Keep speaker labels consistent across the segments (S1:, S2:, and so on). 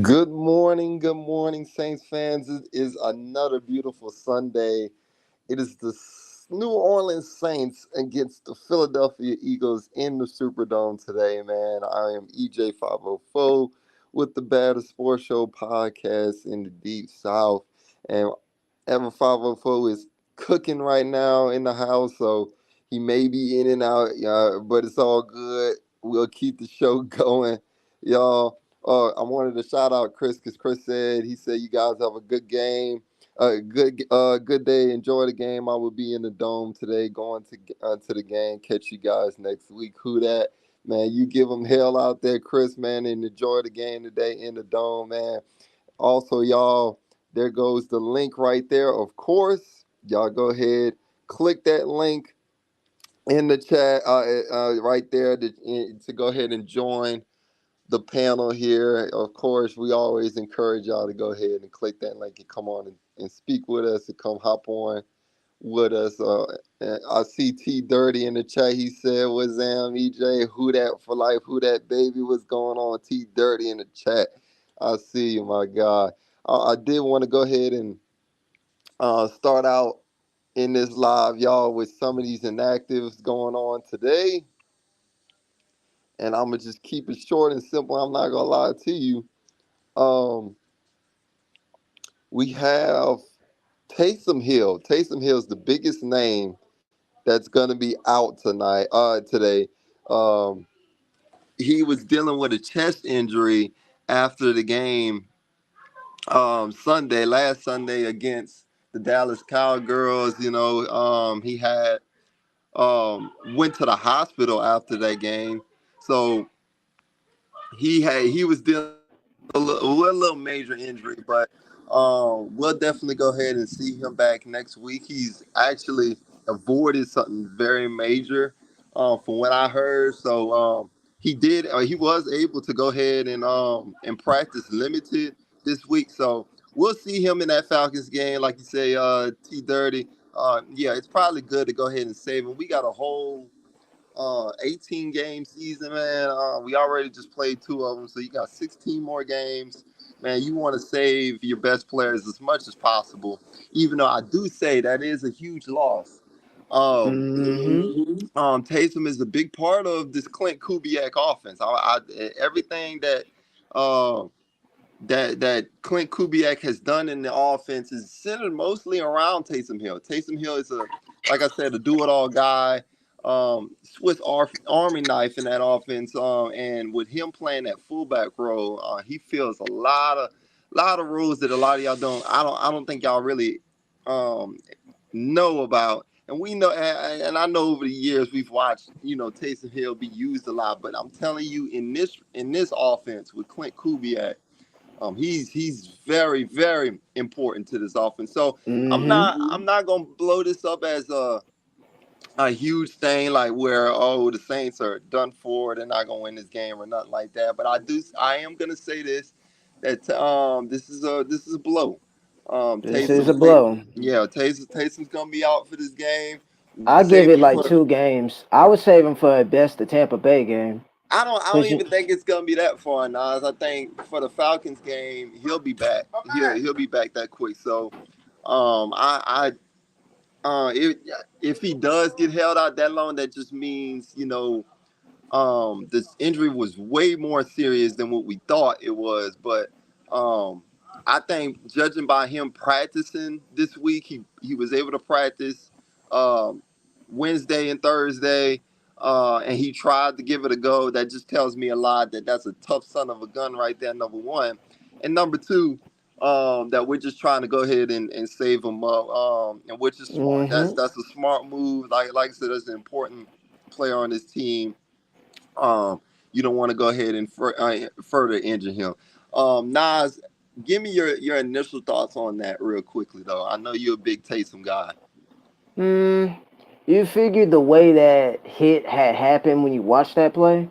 S1: Good morning, Saints fans. It is another beautiful Sunday. It is the New Orleans Saints against the Philadelphia Eagles in the Superdome today, man. I am EJ504 with the Better Sports Show podcast in the Deep South. And Evan 504 is cooking right now in the house, so he may be in and out, but it's all good. We'll keep the show going, y'all. I wanted to shout out Chris because Chris said you guys have a good game, good day. Enjoy the game. I will be in the dome today, going to the game. Catch you guys next week. Who that? Man, you give them hell out there, Chris, man, and enjoy the game today in the dome, man. Also, y'all, there goes the link right there. Of course, y'all go ahead, click that link in the chat right there to go ahead and join the panel here. Of course, we always encourage y'all to go ahead and click that link and come on and speak with us and come hop on with us. And I see T Dirty in the chat. He said, "What's Zam EJ? Who that for life? Who that baby? What's going on?" T Dirty in the chat. I see you, my God. I did want to go ahead and start out in this live, y'all, with some of these inactives going on today. And I'm gonna just keep it short and simple. I'm not gonna lie to you. Um, we have Taysom Hill. Taysom Hill is the biggest name that's gonna be out today. Um, he was dealing with a chest injury after the game last Sunday against the Dallas Cowgirls. He had went to the hospital after that game, so he was dealing with a little major injury, but we'll definitely go ahead and see him back next week. He's actually avoided something very major, from what I heard. So he was able to go ahead and practice limited this week. So we'll see him in that Falcons game, like you say, T Dirty. Yeah, it's probably good to go ahead and save him. We got a whole 18 game season, man. We already just played two of them, so you got 16 more games. Man, you want to save your best players as much as possible, even though I do say that is a huge loss. Um,
S2: Mm-hmm.
S1: Taysom is a big part of this Clint Kubiak offense. Everything uh, that Clint Kubiak has done in the offense is centered mostly around Taysom Hill. Taysom Hill is like I said, a do-it-all guy, Swiss Army knife in that offense. And with him playing that fullback role, he fills a lot of roles that a lot of y'all don't. I don't think y'all really um, know about. And we know, and I know over the years we've watched, Taysom Hill be used a lot. But I'm telling you, in this offense with Clint Kubiak. He's very very important to this offense. So I'm
S2: Mm-hmm.
S1: not I'm not gonna blow this up as a huge thing like where the Saints are done for, they're not gonna win this game or nothing like that. But I am gonna say this that this is a blow.
S2: This is a
S1: Taysom,
S2: blow.
S1: yeah, Taysom's gonna be out for this game.
S2: I give
S1: Save
S2: it
S1: him
S2: like
S1: for
S2: two games. I would save him for at best the Tampa Bay game.
S1: I don't
S2: Cause you,
S1: even think it's gonna be that far, Nas. I think for the Falcons game, he'll be back. He'll be back that quick. So, if he does get held out that long, that just means this injury was way more serious than what we thought it was. But I think judging by him practicing this week, he was able to practice um, Wednesday and Thursday, and he tried to give it a go. That just tells me a lot that that's a tough son of a gun right there. Number one, and number two. That we're just trying to go ahead and save him up, and which is smart. That's
S2: mm-hmm.
S1: that's a smart move. Like I said, that's an important player on this team. You don't want to go ahead and further injure him. Nas, give me your initial thoughts on that real quickly, though. I know you're a big Taysom guy.
S2: Mm, you figured the way that hit had happened when you watched that play.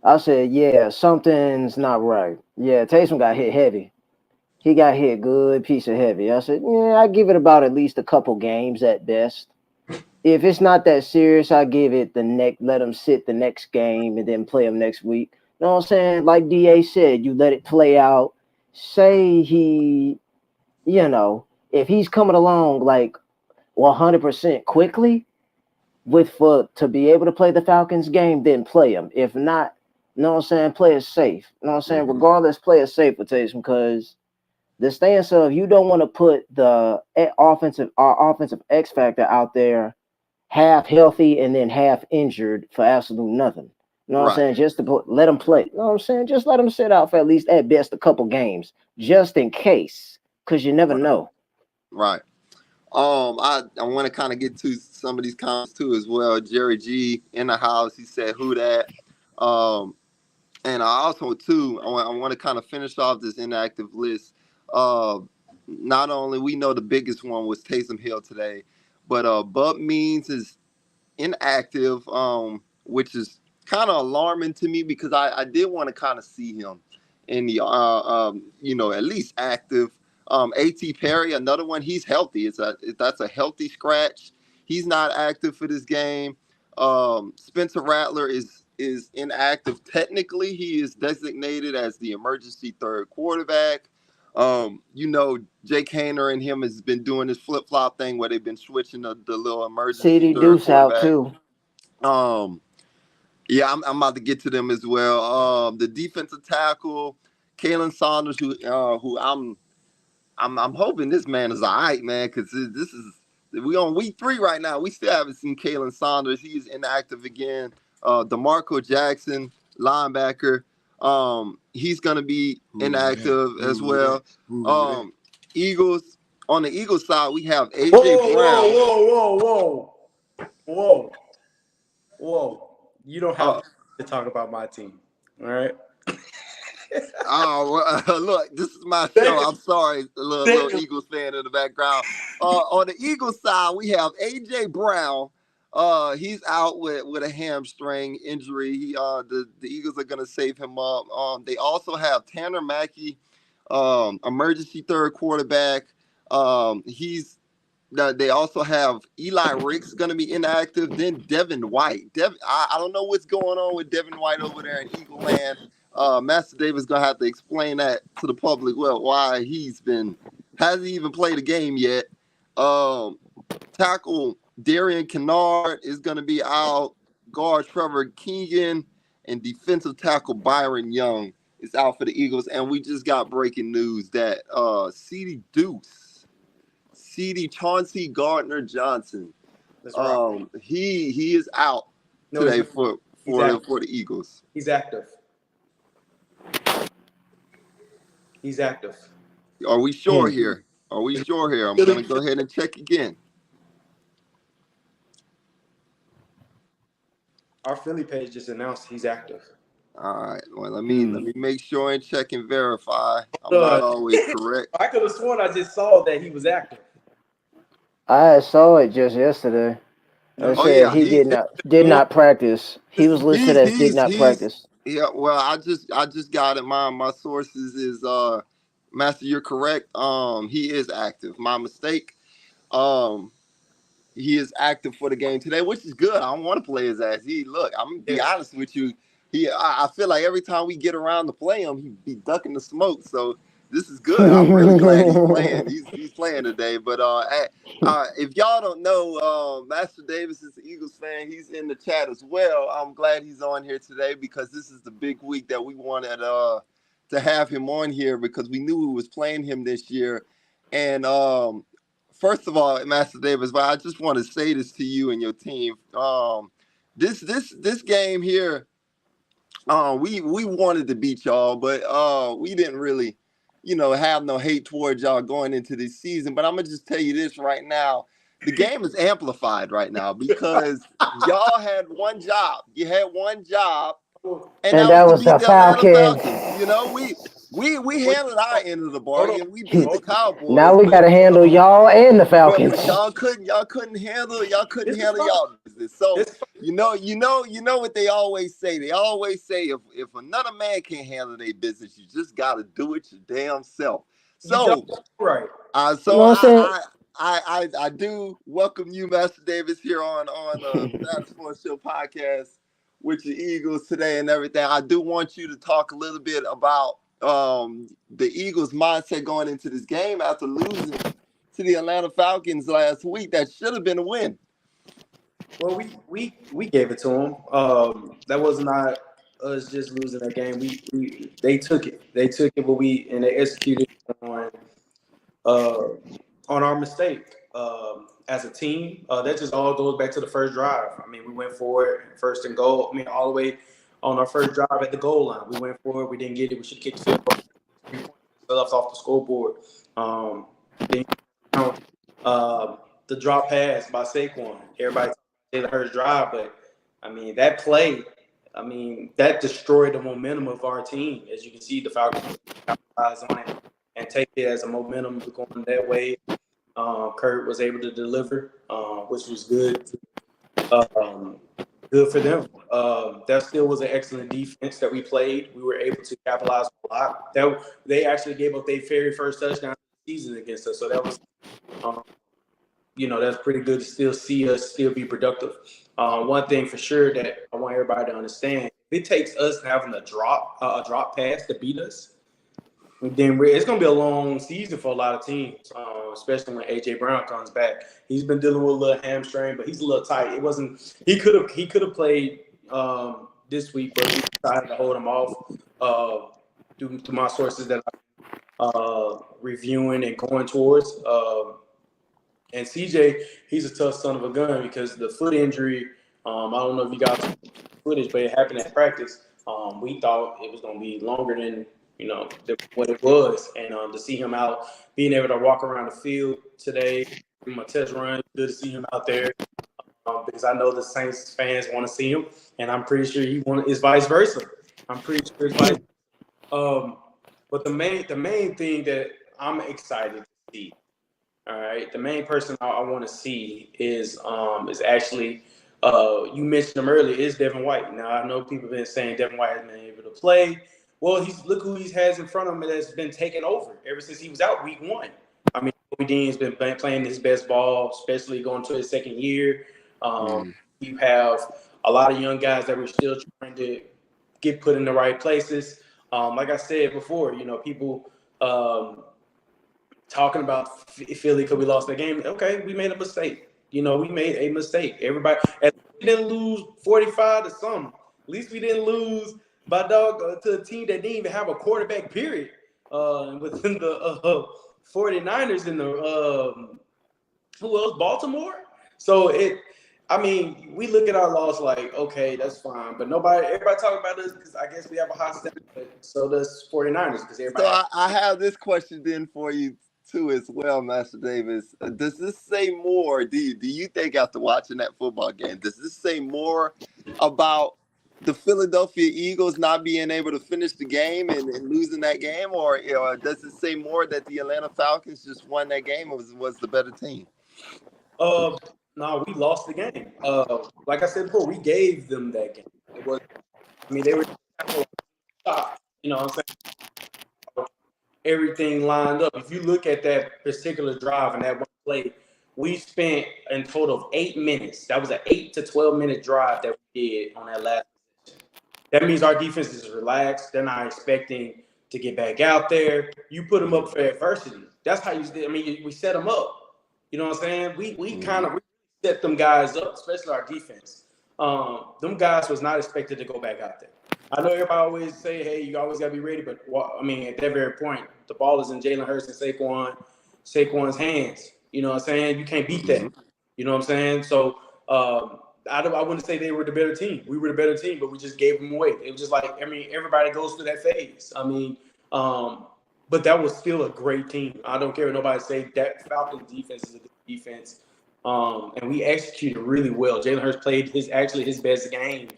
S2: I said, yeah, something's not right. Yeah, Taysom got hit heavy. He got hit good, piece of heavy. I said, yeah, I give it about at least a couple games at best. If it's not that serious, I give it the next. Let him sit the next game and then play him next week. You know what I'm saying? Like Da said, you let it play out. say he, you know, if he's coming along like 100% quickly with for to be able to play the Falcons game, then play him. If not, you know what I'm saying, play it safe. You know what I'm saying?
S1: Hmm.
S2: Regardless, play it safe with Taysom because the stance of you don't want to put the offensive X factor out there half healthy and then half injured for absolute nothing. You know what I'm
S1: Right,
S2: saying? Just to let them play. You know what I'm saying? Just let them sit out for at least at best a couple games, just in case, because you never
S1: right,
S2: know.
S1: right. I want to kind of get to some of these comments too as well. Jerry G in the house, he said, "Who that?" Um, and I also too, I want to kind of finish off this inactive list. Uh, Not only we know the biggest one was Taysom Hill today, but Bud Means is inactive, which is kind of alarming to me because I did want to kind of see him in the at least active. At Perry, another one, he's healthy. That's a healthy scratch. He's not active for this game. Spencer Rattler is inactive. Technically, he is designated as the emergency third quarterback. Jake Hayner and him has been doing this flip flop thing where they've been switching the little emergency
S2: CD
S1: third
S2: Deuce out
S1: quarterback.
S2: too.
S1: Um, yeah, I'm about to get to them as well. The defensive tackle, Kalen Saunders, who I'm hoping this man is all right, man, because this is we on week 3 right now. We still haven't seen Kalen Saunders. He's inactive again. DeMarco Jackson, linebacker, he's gonna be inactive as well. Um, Eagles on the Eagles side, we have AJ
S3: Whoa,
S1: Brown.
S3: whoa, whoa, whoa, whoa, whoa, whoa. You don't have
S1: Uh,
S3: to talk about my team. All right.
S1: Oh, well, look, this is my show.
S3: Take,
S1: I'm sorry, a little
S3: take
S1: Eagles fan in the background. On the Eagles side, we have AJ Brown. He's out with a hamstring injury. The Eagles are gonna save him up. They also have Tanner Mackey, emergency third quarterback. He's They also have Eli Ricks going to be inactive. Then Devin White. I don't know what's going on with Devin White over there in Eagle Land. Master Davis going to have to explain that to the public. Well, why hasn't even played a game yet. Um, Tackle Darian Kennard is going to be out. Guard Trevor Keegan and defensive tackle Byron Young is out for the Eagles. And we just got breaking news that CD Deuce, CD Chauncey Gardner Johnson.
S3: Let's rock.
S1: He is out
S3: No, he's
S1: today
S3: not.
S1: for
S3: He's
S1: for the
S3: active.
S1: for the Eagles.
S3: He's active. He's active.
S1: Are we sure
S2: Hmm.
S1: here? Are we sure here? I'm gonna go ahead and check again.
S3: Our Philly page just announced he's active.
S1: All right. Well, let
S2: Hmm.
S1: me make sure and check and verify. I'm not
S3: Uh,
S1: always correct.
S3: I could have sworn I just saw that he was active.
S2: I saw it just yesterday.
S3: No,
S2: It
S1: Oh
S2: said
S1: yeah,
S2: he did
S3: no,
S2: not practice. He was listed as did not
S1: he's
S2: practice.
S1: yeah. Well, I just got it. My sources is Master. You're correct. He is active. My mistake. Um, he is active for the game today, which is good. I don't want to play his ass. I'm gonna be
S3: yes.
S1: honest with you. I feel like every time we get around to play him, he be ducking the smoke. So this is good. I'm really glad he's playing. He's playing today. But if y'all don't know, Master Davis is an Eagles fan. He's in the chat as well. I'm glad he's on here today because this is the big week that we wanted to have him on here because we knew we was playing him this year. And first of all, Master Davis, but I just want to say this to you and your team. This game here, we wanted to beat y'all, but we didn't really, have no hate towards y'all going into this season. But I'm gonna just tell you this right now: the game is amplified right now because y'all had one job. You had one job, and
S2: And
S1: that was
S2: that
S1: to
S2: was
S1: beat
S2: the
S1: the Atlanta
S2: Falcons.
S1: Falcons. We handled our end of the
S3: Hold on.
S1: bargain. We beat
S3: Hold
S1: the
S3: on.
S1: Cowboys,
S2: Now we
S1: but
S2: gotta handle y'all and the
S1: but
S2: Falcons.
S1: y'all couldn't
S3: This is
S1: handle
S3: fine.
S1: y'all business. So
S3: This
S1: you know what they always say. They always say if another man can't handle their business, you just gotta do it your damn self.
S3: you done
S1: So
S3: right.
S1: uh,
S2: You
S1: so
S2: know what I'm
S1: I do welcome you, Master Davis, here on
S2: saying?
S1: Fast Sports Show podcast with your Eagles today and everything. I do want you to talk a little bit about the Eagles' mindset going into this game after losing to the Atlanta Falcons last week. That should have been a win.
S3: Well, we gave it to them. That was not us just losing that game. They took it. They took it, but they executed uh, on our mistake as a team. That just all goes back to the first drive. I mean, we went for it, first and goal. I mean, all the way on our first drive at the goal line. We went for it. We didn't get it. We should have kicked the field goal. 3 points left off the scoreboard. Then, the drop pass by Saquon. Everybody did Hurts drive, but I mean that play. I mean that destroyed the momentum of our team. As you can see, the Falcons capitalized on it and take it as a momentum going that way. Kurt was able to deliver, which was good. Good for them. That still was an excellent defense that we played. We were able to capitalize a lot. They actually gave up their very first touchdown of the season against us. So that was, that's pretty good to still see us still be productive. One thing for sure that I want everybody to understand: if it takes us having a drop pass to beat us, then it's going to be a long season for a lot of teams, especially when A.J. Brown comes back. He's been dealing with a little hamstring, but he's a little tight. It wasn't. He could have played this week, but we decided to hold him off due to my sources that I'm reviewing and going towards. And CJ, he's a tough son of a gun because the foot injury. I don't know if you got footage, but it happened at practice. We thought it was going to be longer than what it was, and to see him out, being able to walk around the field today, my test run, good to see him out there, because I know the Saints fans want to see him, and I'm pretty sure it's vice versa. I'm pretty sure it's vice versa. But the main thing that I'm excited to see, all right, the main person I want to see is actually you mentioned him earlier, is Devin White. Now I know people have been saying Devin White hasn't been able to play. Well, look who he has in front of him that's been taking over ever since he was out week 1. I mean, Kobe Dean's been playing his best ball, especially going to his second year. You have a lot of young guys that we're still trying to get put in the right places. Like I said before, people talking about Philly because we lost that game. Okay, we made a mistake. We made a mistake. Everybody, at least we didn't lose 45 to something. At least we didn't lose by to a team that didn't even have a quarterback, period. Within the 49ers and the who else? Baltimore. So we look at our loss like, okay, that's fine, but everybody talking about us because I guess we have a hot standard, but so does 49ers because everybody.
S1: So I have this question then for you too as well, Master Davis. Does this say more? Do you think after watching that football game, does this say more about the Philadelphia Eagles not being able to finish the game and losing that game, or does it say more that the Atlanta Falcons just won that game and was the better team?
S3: No, we lost the game. Like I said before, we gave them that game. It was, they were shocked. What I'm saying? Everything lined up. If you look at that particular drive and that one play, we spent in total of 8 minutes. That was an 8 to 12 minute drive that we did on that last position. That means our defense is relaxed. They're not expecting to get back out there. You put them up for adversity. That's how we set them up. You know what I'm saying? We kind of set them guys up, especially our defense. Them guys was not expected to go back out there. I know everybody always say, hey, you always got to be ready. But, at that very point, the ball is in Jalen Hurts and Saquon's hands. You know what I'm saying? You can't beat that. You know what I'm saying? So I wouldn't say they were the better team. We were the better team, but we just gave them away. It was just like, everybody goes through that phase. But that was still a great team. I don't care what nobody say. That Falcons defense is a good defense. And we executed really well. Jalen Hurts played his best game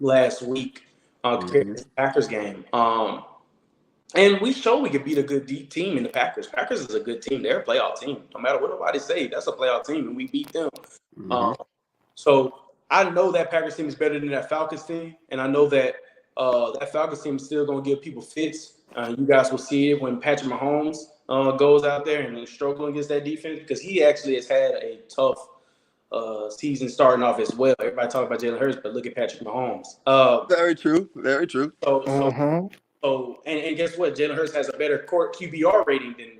S3: last week compared to the Packers game. And we showed we could beat a good deep team in the Packers. Packers is a good team. They're a playoff team. No matter what nobody say, that's a playoff team, and we beat them. So I know that Packers team is better than that Falcons team, and I know that that Falcons team is still going to give people fits. You guys will see it when Patrick Mahomes goes out there and is struggling against that defense, because he actually has had a tough season starting off as well. Everybody talk about Jalen Hurts, but look at Patrick Mahomes.
S1: Very true. Very true.
S3: So So, and guess what? Jalen Hurts has a better court QBR rating than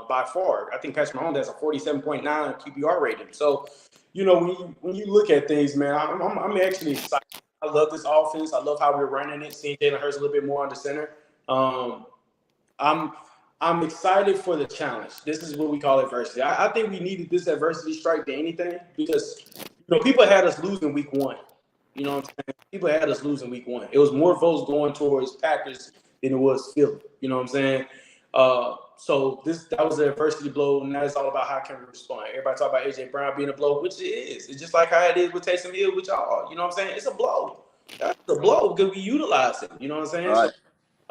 S3: by far. I think Patrick Mahomes has a 47.9 QBR rating. So, when you look at things, man, I'm actually excited. I love this offense. I love how we're running it. Seeing Jalen Hurts a little bit more on the center. I'm I'm excited for the challenge. This is what we call adversity. I think we needed this adversity strike to anything because people had us losing week one. You know what I'm saying? People had us losing week one. It was more votes going towards Packers than it was Philly. You know what I'm saying? So that was an adversity blow, and now it's all about how can we respond. Everybody talk about AJ Brown being a blow, which it is. It's just like how it is with Taysom Hill with y'all. You know what I'm saying? It's a blow. That's a blow because we utilize it. You know what I'm saying?
S1: Right.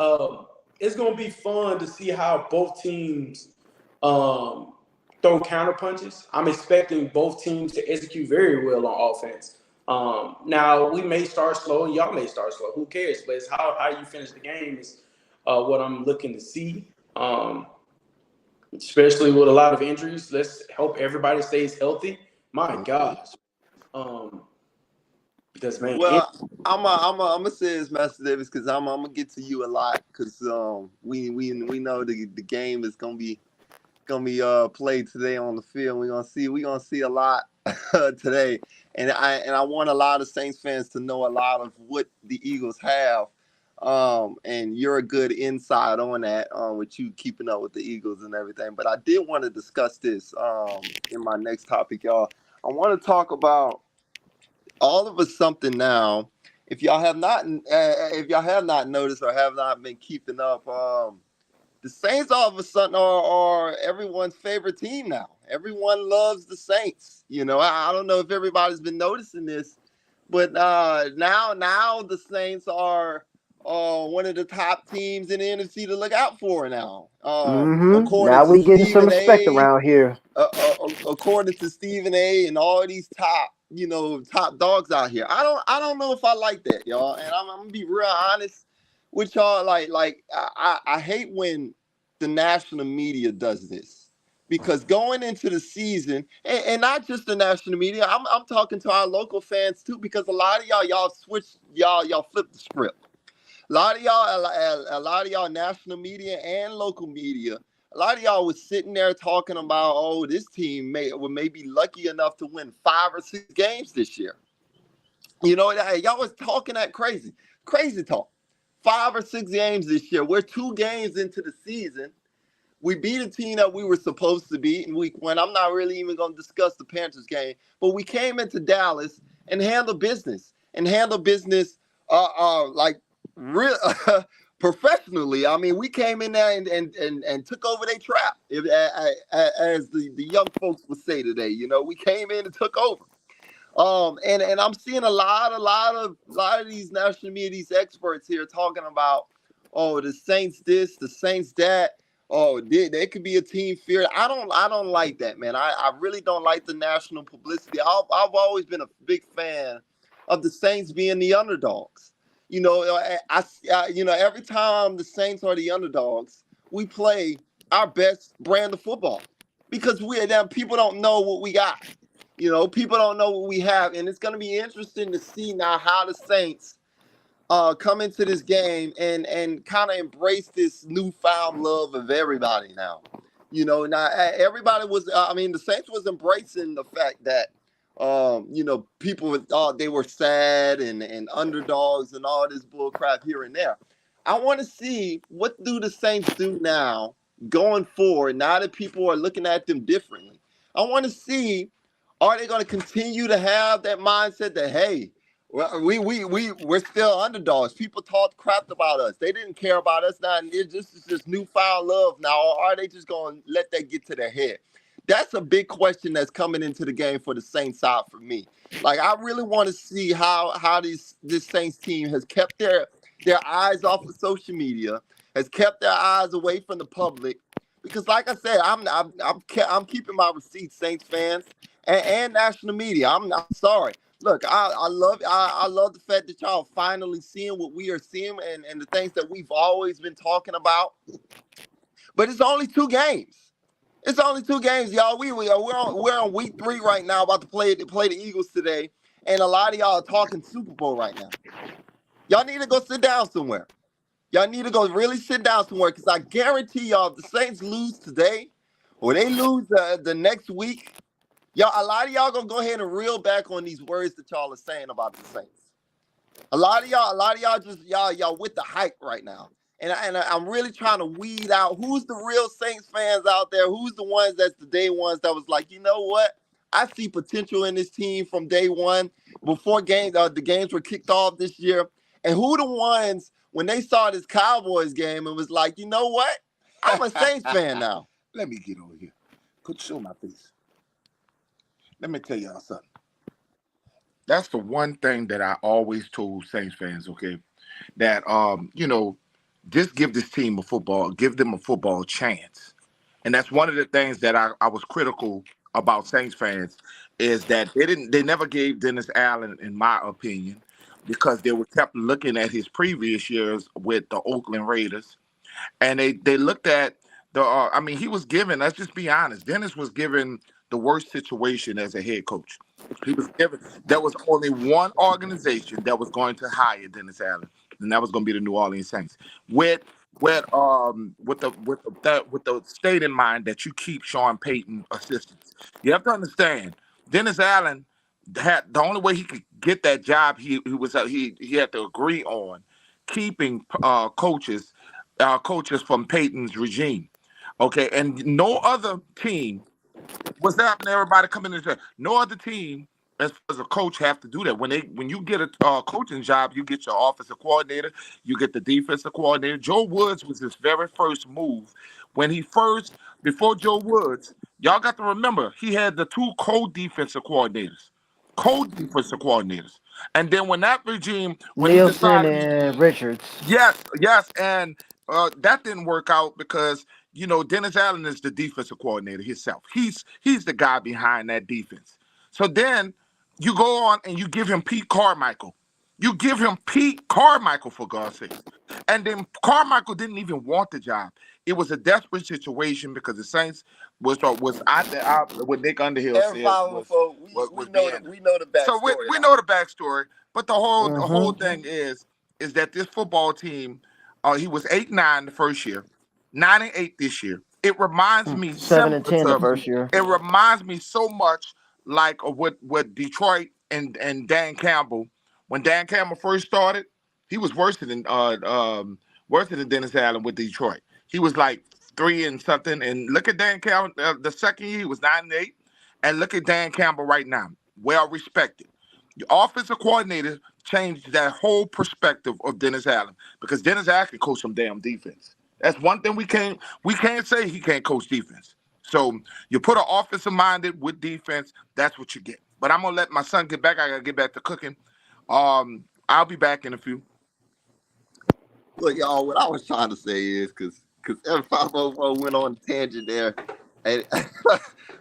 S3: So, it's going to be fun to see how both teams throw counter punches. I'm expecting both teams to execute very well on offense. Now, we may start slow and y'all may start slow. Who cares? But it's how you finish the game is what I'm looking to see, especially with a lot of injuries. Let's hope everybody stays healthy. My gosh. Because, man.
S1: Well, I'm gonna say this, Master Davis, because I'm gonna get to you a lot, because we know the game is gonna be played today on the field. We're gonna see a lot today, and I want a lot of Saints fans to know a lot of what the Eagles have, and you're a good insight on that, with you keeping up with the Eagles and everything. But I did want to discuss this in my next topic, y'all. I want to talk about all of us something now. If y'all have not noticed or have not been keeping up, the Saints all of a sudden are everyone's favorite team now. Everyone loves the Saints. I don't know if everybody's been noticing this, but now the Saints are one of the top teams in the NFC to look out for now. According
S2: Now
S1: to
S2: we getting some
S1: Stephen
S2: respect
S1: A.
S2: around here.
S1: According to Stephen A. and all these top dogs out here. I don't know if I like that, y'all. And I'm gonna be real honest with y'all. I hate when the national media does this, because going into the season, and not just the national media, I'm talking to our local fans too, because a lot of y'all flip the script. A lot of y'all national media and local media, a lot of y'all was sitting there talking about, oh, this team may be lucky enough to win 5 or 6 games this year. Y'all was talking that crazy talk. 5 or 6 games this year. We're 2 games into the season. We beat a team that we were supposed to beat in week 1. I'm not really even going to discuss the Panthers game, but we came into Dallas and handled business like real professionally. I mean, we came in there and took over their trap, as the young folks would say today. We came in and took over. And I'm seeing a lot of these national media, these experts here talking about, oh, the Saints this, the Saints that. Oh, they could be a team fear. I don't like that, man. I really don't like the national publicity. I've always been a big fan of the Saints being the underdogs. Every time the Saints are the underdogs, we play our best brand of football, because people don't know what we got. People don't know what we have, and it's going to be interesting to see now how the Saints come into this game and kind of embrace this newfound love of everybody now. Now everybody was, the Saints was embracing the fact that, people thought they were sad and underdogs and all this bull crap here and there. I want to see, what do the Saints do now going forward, now that people are looking at them differently. I want to see, are they going to continue to have that mindset that, hey, well, we're still underdogs. People talked crap about us. They didn't care about us now, and it's just newfound love now. Or are they just going to let that get to their head? That's a big question that's coming into the game for the Saints side for me. Like, I really want to see how this Saints team has kept their eyes off of social media, has kept their eyes away from the public. Because, like I said, I'm keeping my receipts, Saints fans and national media. I'm sorry. Look, I love the fact that y'all finally seeing what we are seeing, and the things that we've always been talking about. But it's only 2 games. It's only 2 games, y'all. We're on week 3 right now, about to play the Eagles today, and a lot of y'all are talking Super Bowl right now. Y'all need to go sit down somewhere. Y'all need to go really sit down somewhere because I guarantee y'all, if the Saints lose today or they lose the next week, y'all, a lot of y'all gonna go ahead and reel back on these words that y'all are saying about the Saints. A lot of y'all just y'all with the hype right now. And I'm really trying to weed out who's the real Saints fans out there, who's the ones that's the day ones that was like, you know what? I see potential in this team from day one before the games were kicked off this year. And who the ones when they saw this Cowboys game and was like, you know what? I'm a Saints fan now.
S4: Let me get over here. Could show my face. Let me tell y'all something. That's the one thing that I always told Saints fans, okay? That just give this team give them a football chance. And that's one of the things that I was critical about Saints fans is that they never gave Dennis Allen, in my opinion, because they were kept looking at his previous years with the Oakland Raiders. And they looked at he was given, let's just be honest, Dennis was given the worst situation as a head coach. He was given, there was only one organization that was going to hire Dennis Allen, and that was going to be the New Orleans Saints. With the state in mind that you keep Sean Payton assistants. You have to understand, Dennis Allen had the only way he could get that job. He had to agree on keeping coaches from Peyton's regime. Okay, and no other team was happening. Everybody coming in. No other team, as far as a coach, have to do that. When you get a coaching job, you get your offensive coordinator, you get the defensive coordinator. Joe Woods was his very first move when before Joe Woods. Y'all got to remember he had the two co-defensive coordinators, and then when that regime, when he
S2: Nielsen
S4: decided.
S2: and Richards.
S4: Yes, and that didn't work out because Dennis Allen is the defensive coordinator himself. He's the guy behind that defense. So then you go on and you give him Pete Carmichael. You give him Pete Carmichael, for God's sake. And then Carmichael didn't even want the job. It was a desperate situation because the Saints was out what Nick Underhill
S1: Every
S4: said
S1: five before
S4: was being.
S1: we know the
S4: So
S1: backstory.
S4: we know the backstory, but the whole
S2: Mm-hmm.
S4: thing is that this football team, he was 8-9 the first year, 9-8 this year. It reminds me
S2: 7-10 the first year.
S4: so much like of what Detroit and Dan Campbell. When Dan Campbell first started, he was worse than Dennis Allen with Detroit. He was like 3 and something. And look at Dan Campbell. The second year he was 9-8, and look at Dan Campbell right now, well respected. The offensive coordinator changed that whole perspective of Dennis Allen because Dennis Allen can coach some damn defense. That's one thing we can't say he can't coach defense. So you put an offensive minded with defense, that's what you get. But I'm gonna let my son get back. I gotta get back to cooking. I'll be back in a few.
S1: Look, y'all, what I was trying to say is because every 504 went on a tangent there. And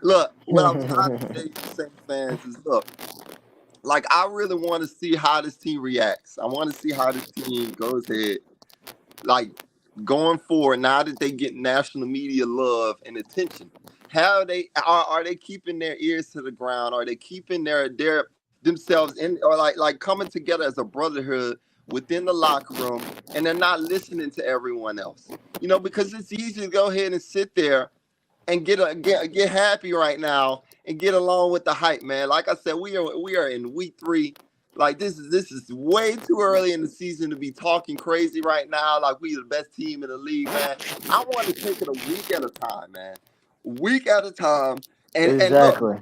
S1: look, what I'm trying to say to Saints fans is look, like I really want to see how this team reacts. I want to see how this team goes ahead, like going forward. Now that they get national media love and attention, how are they keeping their ears to the ground? Are they keeping their themselves in, or like coming together as a brotherhood within the locker room, and they're not listening to everyone else? Because it's easy to go ahead and sit there and get happy right now and get along with the hype, man. Like I said, we are in week 3. Like this is way too early in the season to be talking crazy right now. Like we the best team in the league, man. I want to take it a week at a time, man. Week at a time. And look,
S2: Exactly.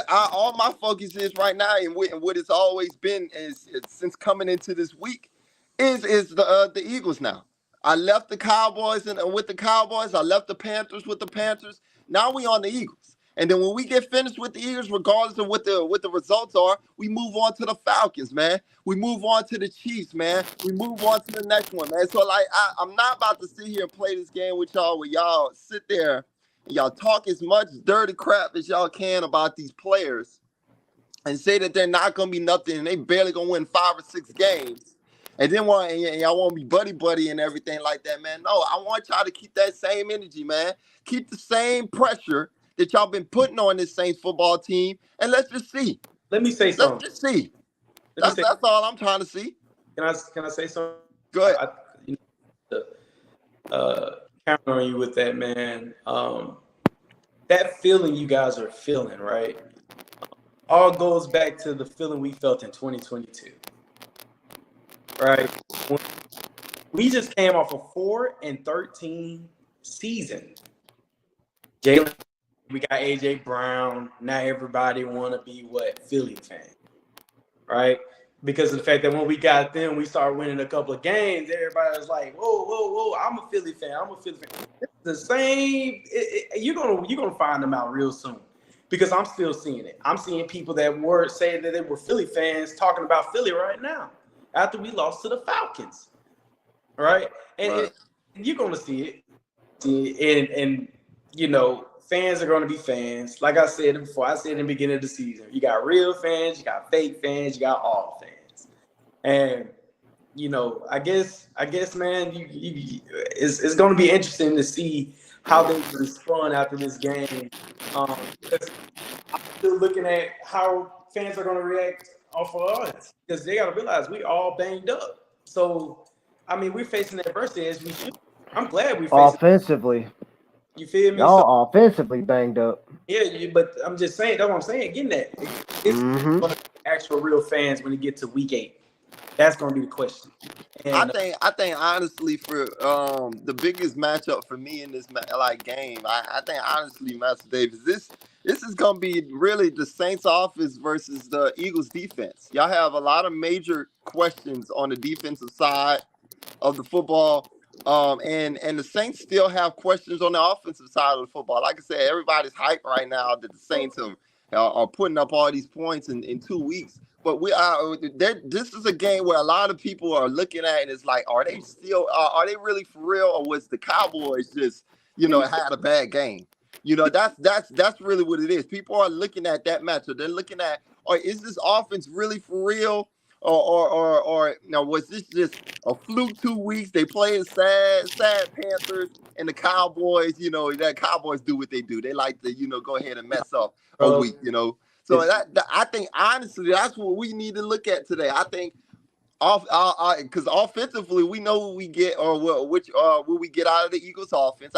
S1: all my focus is right now, and what it's always been is since coming into this week is the Eagles now. I left the Cowboys and with the Cowboys. I left the Panthers with the Panthers. Now we on the Eagles. And then when we get finished with the Eagles, regardless of what the results are, we move on to the Falcons, man. We move on to the Chiefs, man. We move on to the next one, man. So like I'm not about to sit here and play this game with y'all where y'all sit there and y'all talk as much dirty crap as y'all can about these players and say that they're not gonna be nothing and they barely gonna win 5 or 6 games. And then y'all want to be buddy and everything like that, man. No, I want y'all to keep that same energy, man. Keep the same pressure that y'all been putting on this Saints football team, and let's just see.
S3: Let me say
S1: Let's
S3: something.
S1: just see.
S3: Let me
S1: That's all I'm trying to see.
S3: Can I say something?
S1: Go ahead.
S3: count on you with that, man. That feeling you guys are feeling, right? All goes back to the feeling we felt in 2022, right? When we just came off a 4-13 season. Jalen, we got AJ Brown. Now everybody want to be Philly fan, right? Because of the fact that when we got them, we started winning a couple of games. Everybody was like, "Whoa! I'm a Philly fan. I'm a Philly fan." It's the same. You're gonna find them out real soon, because I'm still seeing it. I'm seeing people that were saying that they were Philly fans talking about Philly right now after we lost to the Falcons, right? And you're gonna see it. And you know, fans are going to be fans. Like I said before, I said in the beginning of the season, you got real fans, you got fake fans, you got all fans. And, you know, I guess, man, it's going to be interesting to see how they respond after this game. Because I'm still looking at how fans are going to react off of us, because they got to realize we all banged up. So, I mean, we're facing adversity as we should. I'm glad we're facing
S2: Offensively,
S3: You feel me? So
S2: y'all offensively banged up.
S3: yeah, but I'm just saying, that's what I'm saying. Getting that, it's going to be actual real fans when it get to week 8. That's going to be the question. And
S1: I think honestly, for the biggest matchup for me in this game, I think honestly, Master Davis, this is gonna be really the Saints offense versus the Eagles defense. Y'all have a lot of major questions on the defensive side of the football. And the Saints still have questions on the offensive side of the football. Like I said, everybody's hyped right now that the Saints are putting up all these points in 2 weeks. But this is a game where a lot of people are looking at, and it's like, are they really for real, or was the Cowboys just, had a bad game? That's really what it is. People are looking at that matchup. They're looking at, or is this offense really for real? Or was this just a fluke 2 weeks? They played sad Panthers, and the Cowboys, that Cowboys do what they do. They like to, go ahead and mess up a week, So I think honestly, that's what we need to look at today. I think because offensively, we know what we get, or what we get out of the Eagles offense.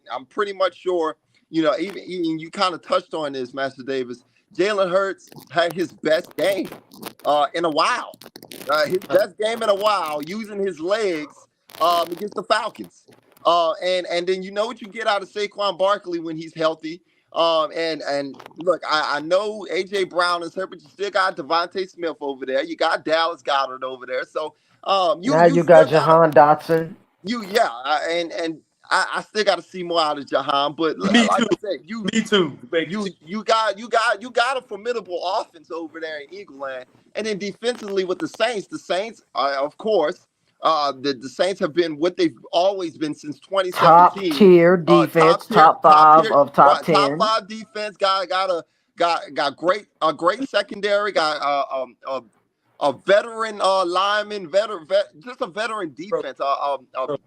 S1: I'm pretty much sure, even you kind of touched on this, Master Davis. Jalen Hurts had his best game in a while. His best game in a while, using his legs against the Falcons. And then you know what you get out of Saquon Barkley when he's healthy. And look, I know AJ Brown is hurt, but you still got Devontae Smith over there. You got Dallas Goedert over there. So
S2: you got Jahan Dotson.
S1: And I still got to see more out of Jahan, but
S3: me
S1: like
S3: too.
S1: I said,
S3: me too.
S1: You got a formidable offense over there in Eagle Land, and then defensively with the Saints, of course, the Saints have been what they've always been since 2017.
S2: Top tier defense, top 5 of top 10.
S1: Top 5 defense. Got great secondary. Got a veteran lineman, just a veteran defense, a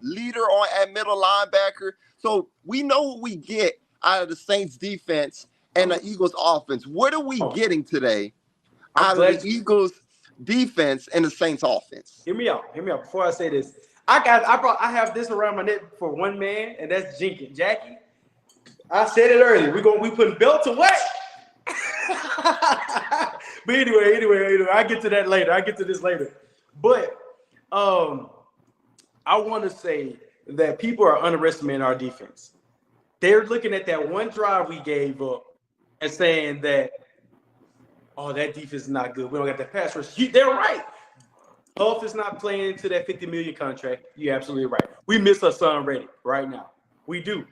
S1: leader at middle linebacker. So we know what we get out of the Saints defense and the Eagles offense. What are we getting today out of the Eagles defense and the Saints offense?
S3: Hear me out. Before I say this, I have this around my neck for one man, and that's Jenkins. Jackie, I said it earlier. We putting belts away. But anyway, I get to that later. I get to this later. But I want to say that people are underestimating our defense. They're looking at that one drive we gave up and saying that, oh, that defense is not good. We don't got that pass rush. They're right. Huff is not playing into that $50 million contract. You're absolutely right. We miss our son Reddick right now. We do.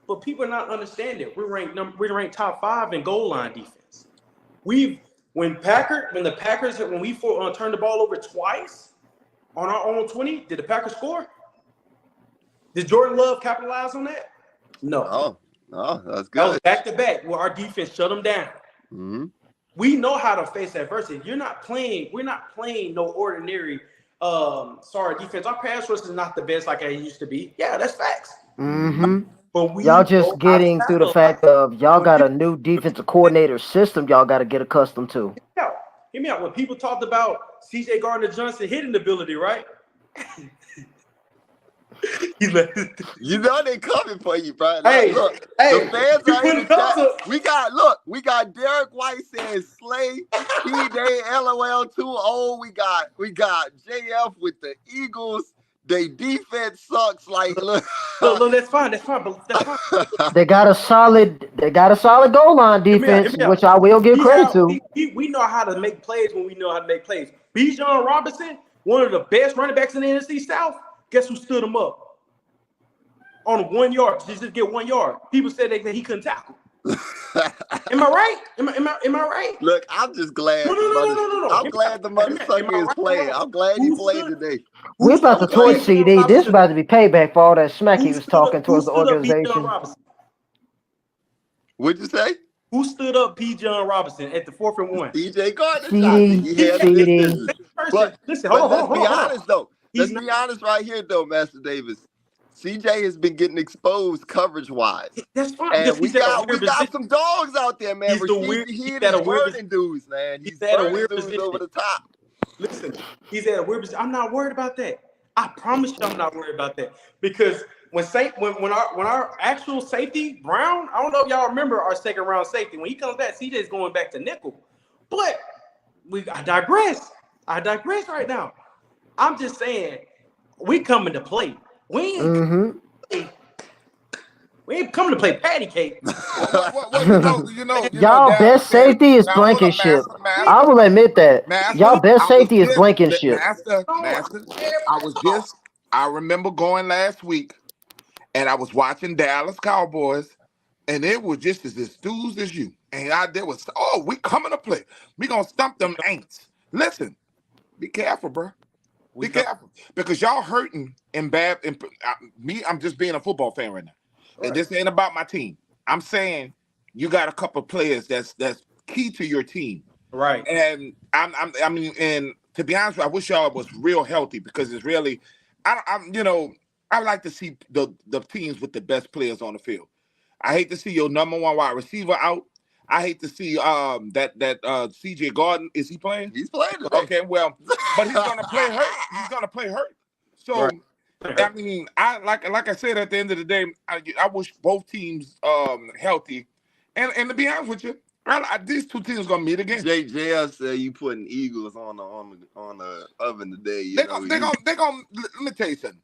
S3: But people are not understanding. We're ranked top 5 in goal line defense. When we turned the ball over twice on our own 20, did the Packers score? Did Jordan Love capitalize on that? No.
S1: Oh, that's good.
S3: That was back-to-back where our defense shut them down.
S1: Mm-hmm.
S3: We know how to face adversity. We're not playing no ordinary defense. Our pass rush is not the best like it used to be. Yeah, that's facts.
S2: Mm-hmm.
S3: But
S2: y'all just getting through the fact of y'all got a new defensive coordinator system y'all got to get accustomed to.
S3: Hear me out. When people talked about C.J. Gardner-Johnson hitting ability, right?
S1: You know they coming for you, bro.
S3: Hey,
S1: look,
S3: hey,
S1: the fans
S3: you
S1: are
S3: put
S1: in the
S3: it up
S1: chat. We got Derek White saying Slay, P-Day, LOL 2-0. We got JF with the Eagles. They defense sucks. Like, look.
S3: look, that's fine. That's fine. But that's fine.
S2: They got a solid goal line defense,
S3: Hear me out.
S2: which I will give credit to.
S3: We know how to make plays when we know how to make plays. Bijan Robinson, one of the best running backs in the NFC South. Guess who stood him up? On 1 yard, just get 1 yard. People said that he couldn't tackle. Am I right? Am I right?
S1: Look, I'm just glad.
S3: No.
S1: I'm glad the motherfucker is playing. I'm glad he played today.
S2: We about to torch CD. This about to be payback for all that smack he was talking towards the organization.
S1: What'd you say?
S3: Who stood up Bijan Robinson at the 4th and 1?
S1: DJ Gardner.
S2: CD.
S1: But
S3: listen,
S1: let's be honest though. Let's be honest right here though, Master Davis. CJ has been getting exposed coverage-wise.
S3: That's fine.
S1: And we got some dogs out there, man. He's burning dudes, man. He's burning dudes over the top.
S3: Listen, he's at a weird position. I'm not worried about that. I promise you I'm not worried about that. Because when our actual safety, Brown, I don't know if y'all remember our second round safety. When he comes back, CJ's going back to nickel. But I digress right now. I'm just saying, we coming to play. We ain't coming to play patty cake.
S2: Y'all best safety is Blankenship. I will admit that. Y'all best safety is Blankenship.
S4: Master, I remember going last week, and I was watching Dallas Cowboys, and it was just as enthused as you. And we coming to play. We gonna stump them ain'ts. Listen, be careful, bro. Be careful, because y'all hurting and bad. And I'm just being a football fan right now, and this ain't about my team. I'm saying you got a couple of players that's key to your team,
S3: right?
S4: And I mean, and to be honest, I wish y'all was real healthy, because it's really, I like to see the teams with the best players on the field. I hate to see your number one wide receiver out. I hate to see that CJ Gardner, is he playing?
S1: He's playing today.
S4: Okay, well, but he's gonna play hurt. He's gonna play hurt. So right. I mean, I like I said, at the end of the day, I wish both teams healthy. And to be honest with you, these two teams gonna meet again.
S1: JL said you putting Eagles on the oven today.
S4: They're gonna let me tell you something.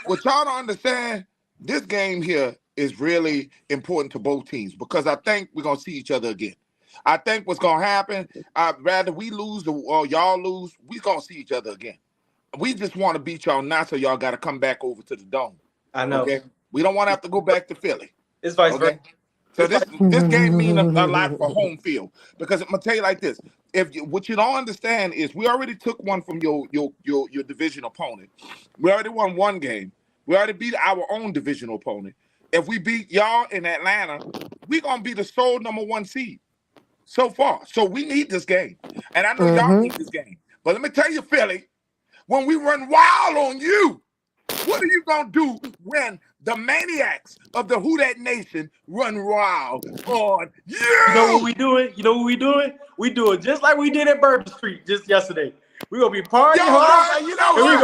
S4: What y'all don't understand, this game here is really important to both teams, because I think we're going to see each other again. I think what's going to happen, rather we lose or y'all lose, we're going to see each other again. We just want to beat y'all now, so y'all got to come back over to the Dome.
S3: I know.
S4: Okay? We don't want to have to go back to Philly.
S3: It's vice versa.
S4: So this game means a lot for home field, because I'm going to tell you like this. What you don't understand is we already took one from your division opponent. We already won one game. We already beat our own divisional opponent. If we beat y'all in Atlanta, we're going to be the sole number 1 seed so far. So we need this game. And I know y'all need this game. But let me tell you, Philly, when we run wild on you, what are you going to do when the maniacs of the Who Dat Nation run wild on you?
S3: You know what we doing? We doing just like we did at Bourbon Street just yesterday. We're going to be partying hard.
S1: You know what?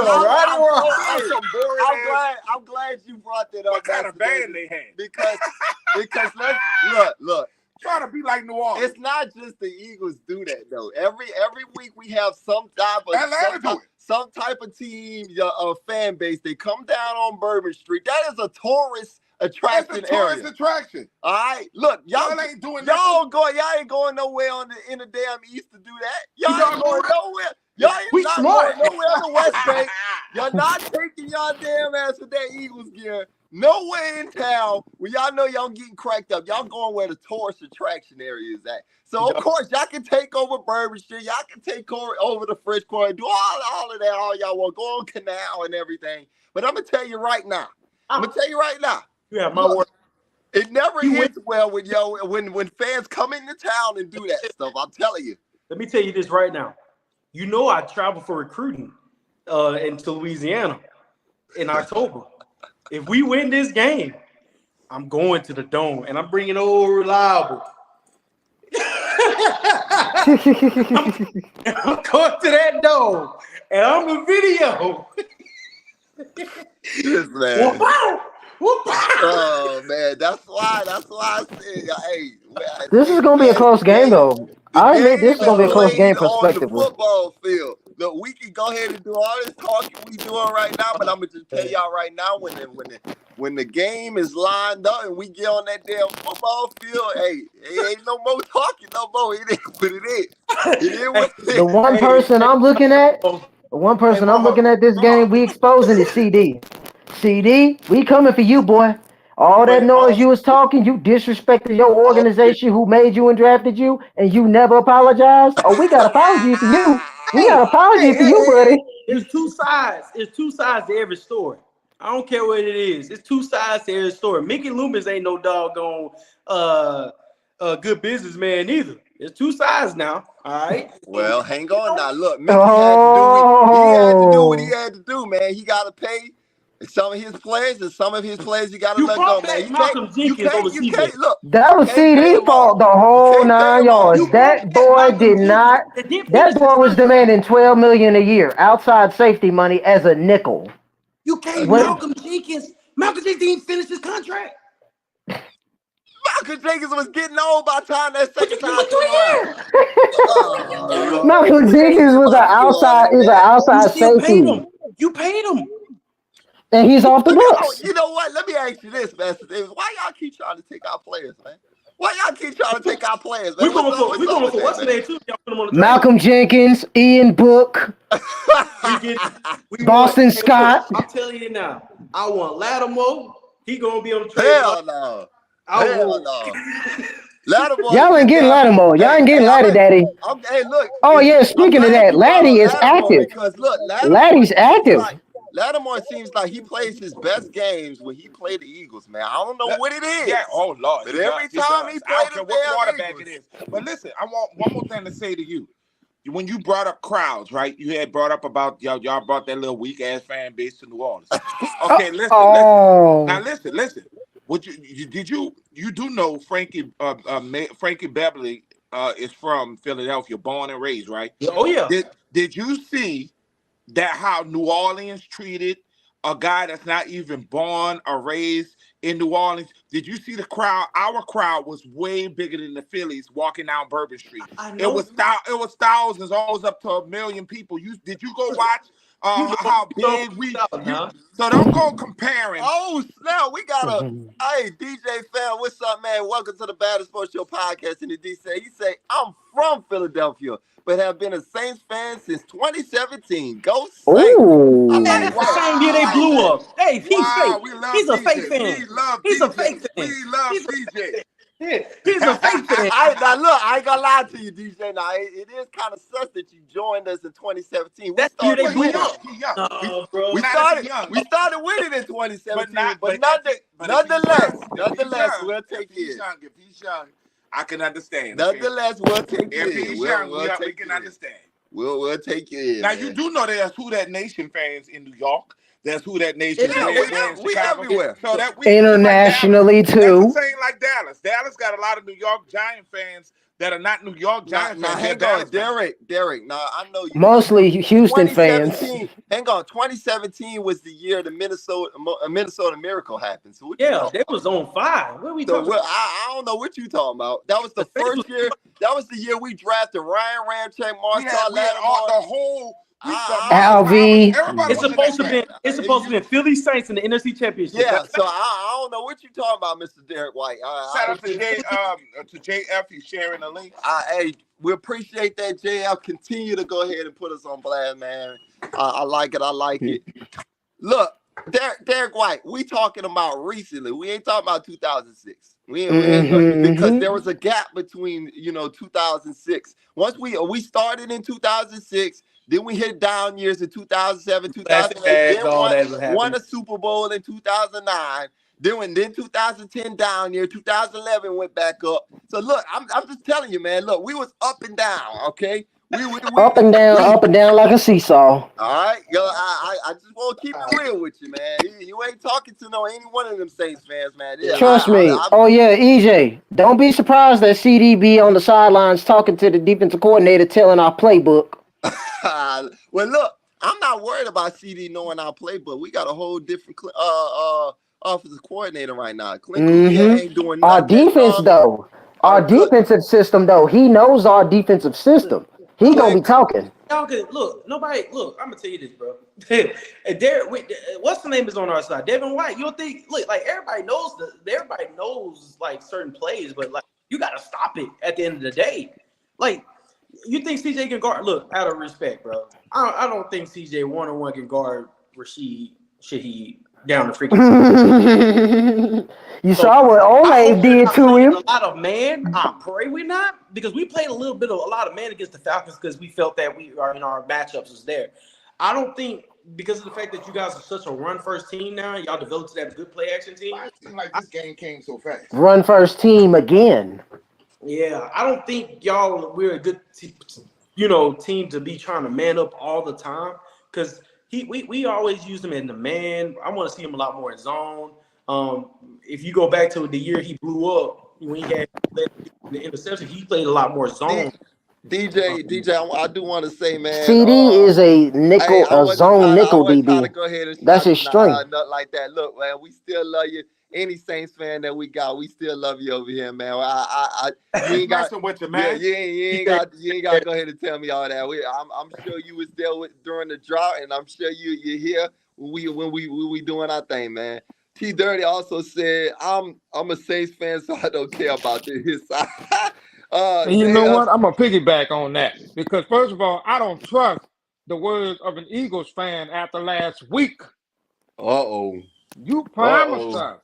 S1: I'm glad you brought that up.
S4: What kind of band they had?
S1: Because look.
S4: Trying to be like New Orleans.
S1: It's not just the Eagles do that though. Every week we have some type of team, a fan base. They come down on Bourbon Street. That is a tourist attraction area.
S4: Tourist attraction.
S1: All right, look, y'all
S4: ain't doing
S1: y'all ain't going nowhere in the damn East to do that. Y'all ain't going nowhere. Y'all ain't not going nowhere on the West Bank. Y'all not taking y'all damn ass with that Eagles gear. Nowhere in town where y'all know y'all getting cracked up. Y'all going where the tourist attraction area is at. So, of course, y'all can take over Bourbon Street. Y'all can take over the French Quarter, do all of that, all y'all want. Go on Canal and everything. But I'm going to tell you right now.
S3: You have my word.
S1: It never hits well when fans come into town and do that stuff. I'm telling you.
S3: Let me tell you this right now. You know I travel for recruiting into Louisiana in October. If we win this game, I'm going to the Dome, and I'm bringing old Reliable. I'm going to that Dome, and I'm a video.
S1: This man. Oh man, that's why I said, hey,
S2: This is gonna be a close game, though.
S1: the
S2: I admit this
S1: game
S2: is
S1: is
S2: gonna be a close game
S1: played on the
S2: prospectively.
S1: football field. Look, we can go ahead and do all this talking we doing right now, but I'm gonna just tell y'all right now, when the game is lined up and we get on that damn football field, hey, it ain't no more talking no more. It is what it is. It is what it is.
S2: The one person I'm looking at, this game, we exposing is CD. CD, we coming for you, boy. All that noise you was talking, you disrespected your organization who made you and drafted you, and you never apologized. Oh, we got apology for you. We got apology for you, buddy.
S3: There's two sides. There's two sides to every story. I don't care what it is. It's two sides to every story. Mickey Loomis ain't no doggone good businessman either. There's two sides now. All right.
S1: Well, hang on now. Look, Mickey had to do what he had to do, man. He got to pay some of his players, and some of his players you got to let go, man. You can't look.
S2: That was CD's fault the whole 9 yards. That boy did not. That boy was demanding $12 million a year outside safety money as a nickel.
S3: You can't. Malcolm Jenkins didn't finish his contract.
S1: Malcolm Jenkins was getting old by the time that second time came around.
S2: Malcolm Jenkins was an outside safety.
S3: You paid him.
S2: And he's off the books.
S1: You know what? Let me ask you this, man. Why y'all keep trying to take our players, man? Why y'all keep trying to take our players, man?
S3: We're going for what's the name too?
S2: Malcolm Jenkins, Ian Book, Boston Scott.
S3: I'm telling you now, I want Lattimore. He gonna be on the trade.
S1: Hell no. Lattimore.
S2: Y'all ain't getting Lattimore. Y'all ain't getting Laddie Daddy.
S1: Hey, look.
S2: Oh yeah, speaking of that, Laddie is active.
S1: Because look,
S2: Laddie's active.
S1: Lattimore seems like he plays his best games when he played the Eagles, man. I don't know what it is.
S4: Yeah, oh Lord.
S1: But every time he plays the
S4: quarterback it is. But listen, I want one more thing to say to you. When you brought up crowds, right? You had brought up about y'all brought that little weak ass fan base to New Orleans. Okay, listen. Now listen. What you do know Frankie Beverly is from Philadelphia, born and raised, right?
S3: Oh yeah.
S4: Did you see that how New Orleans treated a guy that's not even born or raised in New Orleans? Did you see the crowd? Our crowd was way bigger than the Phillies walking down Bourbon Street. It was thousands, almost up to 1 million people. Did you go watch how big we? So don't go comparing.
S1: Oh snap! We got a hey DJ fan, what's up, man? Welcome to the Bad Sports Show podcast. And the DJ, he say I'm from Philadelphia, but have been a Saints fan since 2017. Go Saints!
S2: Ooh.
S3: That's the same year they blew up. Hey, he's fake. He's a fake fan. He's a fake fan.
S4: We love DJ.
S3: Yeah, he's a fake fan.
S1: Now look, I ain't gonna lie to you, DJ. Now it is kind of sus that you joined us in 2017.
S3: That's the year they blew up.
S1: We started winning in 2017, but nonetheless, we'll take it.
S4: If he's young, I can understand.
S1: Nonetheless, we'll take it.
S4: If he's young, we can understand.
S1: We'll take it in.
S4: Now you do know there's Who That Nation fans in New York. There's Who That Nation.
S1: We everywhere.
S4: So that
S2: internationally too.
S4: That's the same like Dallas. Dallas got a lot of New York Giant fans that are not New York Giant fans.
S1: Hang on, Derek. Now I know you.
S2: Mostly Houston fans.
S1: Hang on, 2017 was the year the Minnesota Miracle happened. So
S3: they was on fire. What are we talking about?
S1: I don't know what you talking about. That was the first year. That was the year we drafted Ryan Ramczyk, Marshall Lattimore,
S4: the whole.
S2: LV.
S3: It's supposed to be Philly Saints in the NFC Championship.
S1: Yeah, so I don't know what you talking about, Mr. Derek White.
S4: Shout out to JF. He's sharing the link.
S1: Hey, we appreciate that, JF. Continue to go ahead and put us on blast, man. I like it. Look, Derek White, we talking about recently. We ain't talking about 2006. Because there was a gap between 2006. Once we started in 2006. Then we hit down years in 2007, 2008. Then won a Super Bowl in 2009. Then 2010 down year. 2011 went back up. So look, I'm just telling you, man. Look, we was up and down. Okay, we
S2: up and down like a seesaw.
S1: All right, I just want to keep it real with you, man. You ain't talking to any one of them Saints fans, man. Yeah,
S2: Trust me. EJ, don't be surprised that CDB on the sidelines talking to the defensive coordinator, telling our playbook.
S1: Well, look, I'm not worried about CD knowing our play, but we got a whole different offensive coordinator right now. Clint Kubiak ain't doing
S2: Our
S1: nothing that
S2: defense, though, our
S1: Clint,
S2: defensive system, though, he knows our defensive system. He gonna be
S1: Clint,
S2: talking.
S3: Y'all can look. Nobody look. I'm gonna tell you this, bro. What's the name is on our side? Devin White. You'll think. Look, like everybody knows everybody knows like certain plays, but like you gotta stop it at the end of the day. Like you think CJ can guard? Look, out of respect, bro. I don't think CJ 1-on-1 can guard Rashid Shaheed down the freaking.
S2: You
S3: So
S2: saw what
S3: I
S2: Ole
S3: hope we're
S2: did
S3: not
S2: to
S3: playing
S2: him.
S3: a lot of man. I pray we're not, because we played a lot of man against the Falcons because we felt that we are in our matchups was there. I don't think because of the fact that you guys are such a run first team now, y'all developed that good play action team.
S4: Why it seem like this game came so fast?
S2: Run first team again.
S3: Yeah, I don't think we're a good team to be trying to man up all the time, because we always use him in the man. I want to see him a lot more in zone. If you go back to the year he blew up when he had the interception, he played a lot more zone.
S1: DJ, I do want to say, man.
S2: CD is a
S1: Hey,
S2: nickel, a zone
S1: I
S2: nickel
S1: wasn't trying to
S2: DB.
S1: go ahead and
S2: That's
S1: shout
S2: his
S1: you
S2: strength.
S1: nothing like that. Look, man, we still love you. Any Saints fan that we got, we still love you over here, man. You ain't got,
S4: Messing with you,
S1: yeah,
S4: man.
S1: you ain't got to go ahead and tell me all that. I'm sure you was there during the drought, and I'm sure you're here when we doing our thing, man. T Dirty also said, I'm a Saints fan, so I don't care about his side.
S5: And you know what? I'm gonna piggyback on that because first of all, I don't trust the words of an Eagles fan after last week.
S1: Uh-oh.
S5: You promised us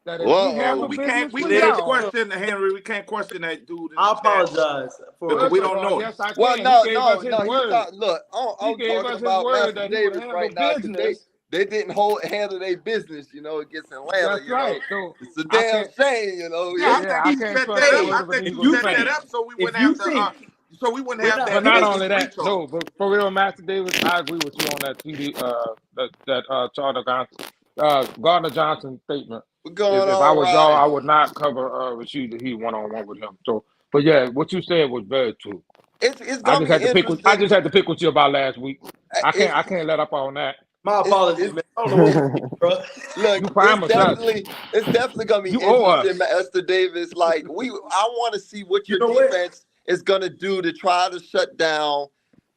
S5: that if we handle
S4: We
S5: business with
S4: can't
S5: y'all,
S4: question Henry. We can't question that dude.
S3: I apologize
S4: because we don't know.
S5: yes, I
S1: Well,
S5: can. He
S1: no,
S5: gave
S1: no,
S5: us his
S1: no.
S5: word.
S1: Look,
S5: He
S1: I'm
S5: gave
S1: talking
S5: us his
S1: about
S5: word
S1: Master
S5: that he would
S1: Davis
S5: handle
S1: right now because
S5: business.
S1: they didn't handle their business, against Atlanta.
S5: That's right. So
S1: It's a
S5: I
S1: damn
S5: can't.
S1: shame,
S4: Yeah,
S5: Yeah,
S4: I
S5: I
S4: think he
S5: can't
S4: set
S5: trust
S4: that
S5: the
S4: up.
S5: words
S4: I
S5: of an
S4: think he
S5: Eagles
S4: set
S5: fan.
S4: that up so we
S3: if
S4: wouldn't
S3: you
S4: have to.
S3: think
S4: So we wouldn't
S3: we're
S4: have
S3: not,
S5: But
S4: that
S5: not
S4: issue
S5: only
S4: to
S5: that,
S4: reach on.
S5: no. But for real, Master Davis, I agree with you on that CD, Gardner Johnson statement.
S1: what's going
S5: If I
S1: on,
S5: was y'all,
S1: Roddy?
S5: I would not cover Rashid He 1-on-1 with him. So, but yeah, what you said was very true.
S1: It's
S5: I
S1: gonna
S5: just
S1: be
S5: had to pick. I
S1: interesting.
S5: just had to pick with you about last week. I
S1: It's
S5: can't let up on that.
S3: my apologies,
S1: it's
S3: man. I don't know what we did, bro.
S1: look,
S5: You promised us.
S1: it's definitely gonna be
S5: You owe
S1: interesting,
S5: us.
S1: Master Davis. Like I want to see what
S3: You
S1: your
S3: know what?
S1: defense is gonna do to try to shut down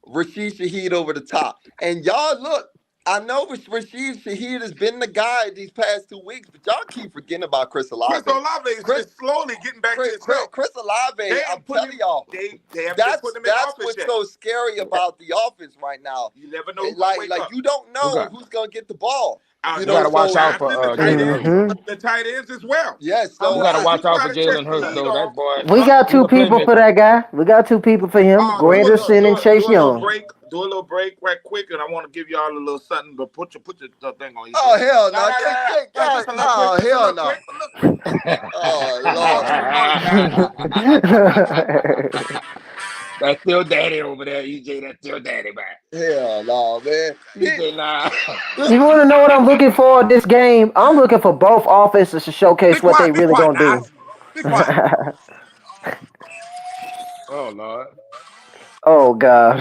S1: Rashid Shaheed over the top. And y'all look, I know Rashid Shaheed has been the guy these past 2 weeks, but y'all keep forgetting about Chris
S4: Chris
S1: Olave.
S4: Olave is slowly getting back to himself.
S1: Chris Olave,
S4: They
S1: I'm
S4: ain't putting
S1: telling y'all,
S4: they haven't been putting him in
S1: that's
S4: office
S1: what's
S4: yet.
S1: so scary about the offense right now.
S4: You never know who's gonna wake up.
S1: You don't
S5: We
S1: know
S5: got
S1: who's gonna get the ball.
S5: we got to
S1: So
S5: watch out for
S4: Passing the tight
S5: Jalen
S4: ends,
S5: Hurts.
S2: Mhm.
S4: the tight ends as well.
S1: yes,
S5: We
S1: so
S5: got to
S4: You
S5: watch out
S4: try
S5: for
S4: to shut
S5: Jalen Hurts
S4: Shaheed
S5: though. That
S4: off.
S5: boy,
S2: We got
S5: he
S2: two
S5: a
S2: people for
S5: playmaker.
S2: that guy. We got two people for him.
S4: Do a
S2: Granderson and Chase Young.
S4: do a little break right quick, and I want to give y'all a little something. But put your thing on.
S1: oh hell
S4: No,
S1: no,
S4: just a little quick,
S1: oh
S4: just a
S1: hell
S4: little
S1: no,
S4: quick, a little quick.
S1: oh
S4: All
S1: lord.
S4: to the point, guys.
S5: That's still daddy over there, EJ. That's still daddy, man.
S1: Hell no, man.
S5: EJ, nah.
S2: You want to know what I'm looking for this game? I'm looking for both offenses to showcase what they
S4: Be
S2: really
S4: quiet,
S2: gonna do.
S4: guys. Be quiet.
S5: Oh Lord,
S2: Oh God.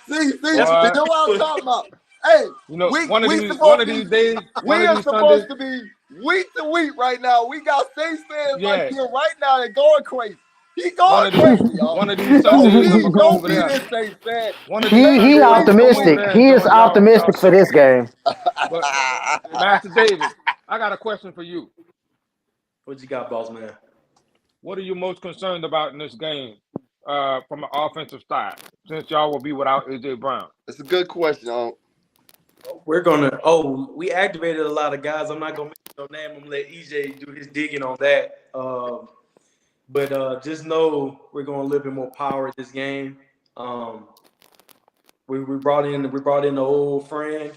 S1: See
S3: That's
S5: boy.
S1: what I'm talking about. Hey,
S5: You know,
S1: we
S5: one of
S1: we
S5: these
S1: supposed to
S5: days,
S1: be we
S5: one of
S1: are
S5: these Sundays.
S1: supposed to be week to week right now. We got Saints fans like
S5: Yeah,
S1: here right now that going crazy. He
S5: one
S1: going
S5: of these
S1: crazy, y'all.
S5: one of these Sundays, I'm gonna go
S1: Don't
S5: over
S1: be
S5: there.
S1: this Saints fan.
S5: One of
S1: The
S5: these
S1: Saints
S2: He
S1: is
S5: Sundays, I'm
S1: week
S5: gonna
S1: to
S5: come over
S1: week.
S2: optimistic.
S5: there and
S2: He is
S5: join y'all
S2: optimistic for
S5: show.
S2: this game.
S5: But Master David, I got a question for you.
S3: what you got, boss man.
S5: What are you most concerned about in this game, from an offensive side, since y'all will be without AJ Brown?
S1: It's a good question.
S3: We activated a lot of guys. I'm not gonna mention no name. I'm gonna let EJ do his digging on that. But just know we're going a little bit more power in this game. We brought in the old friend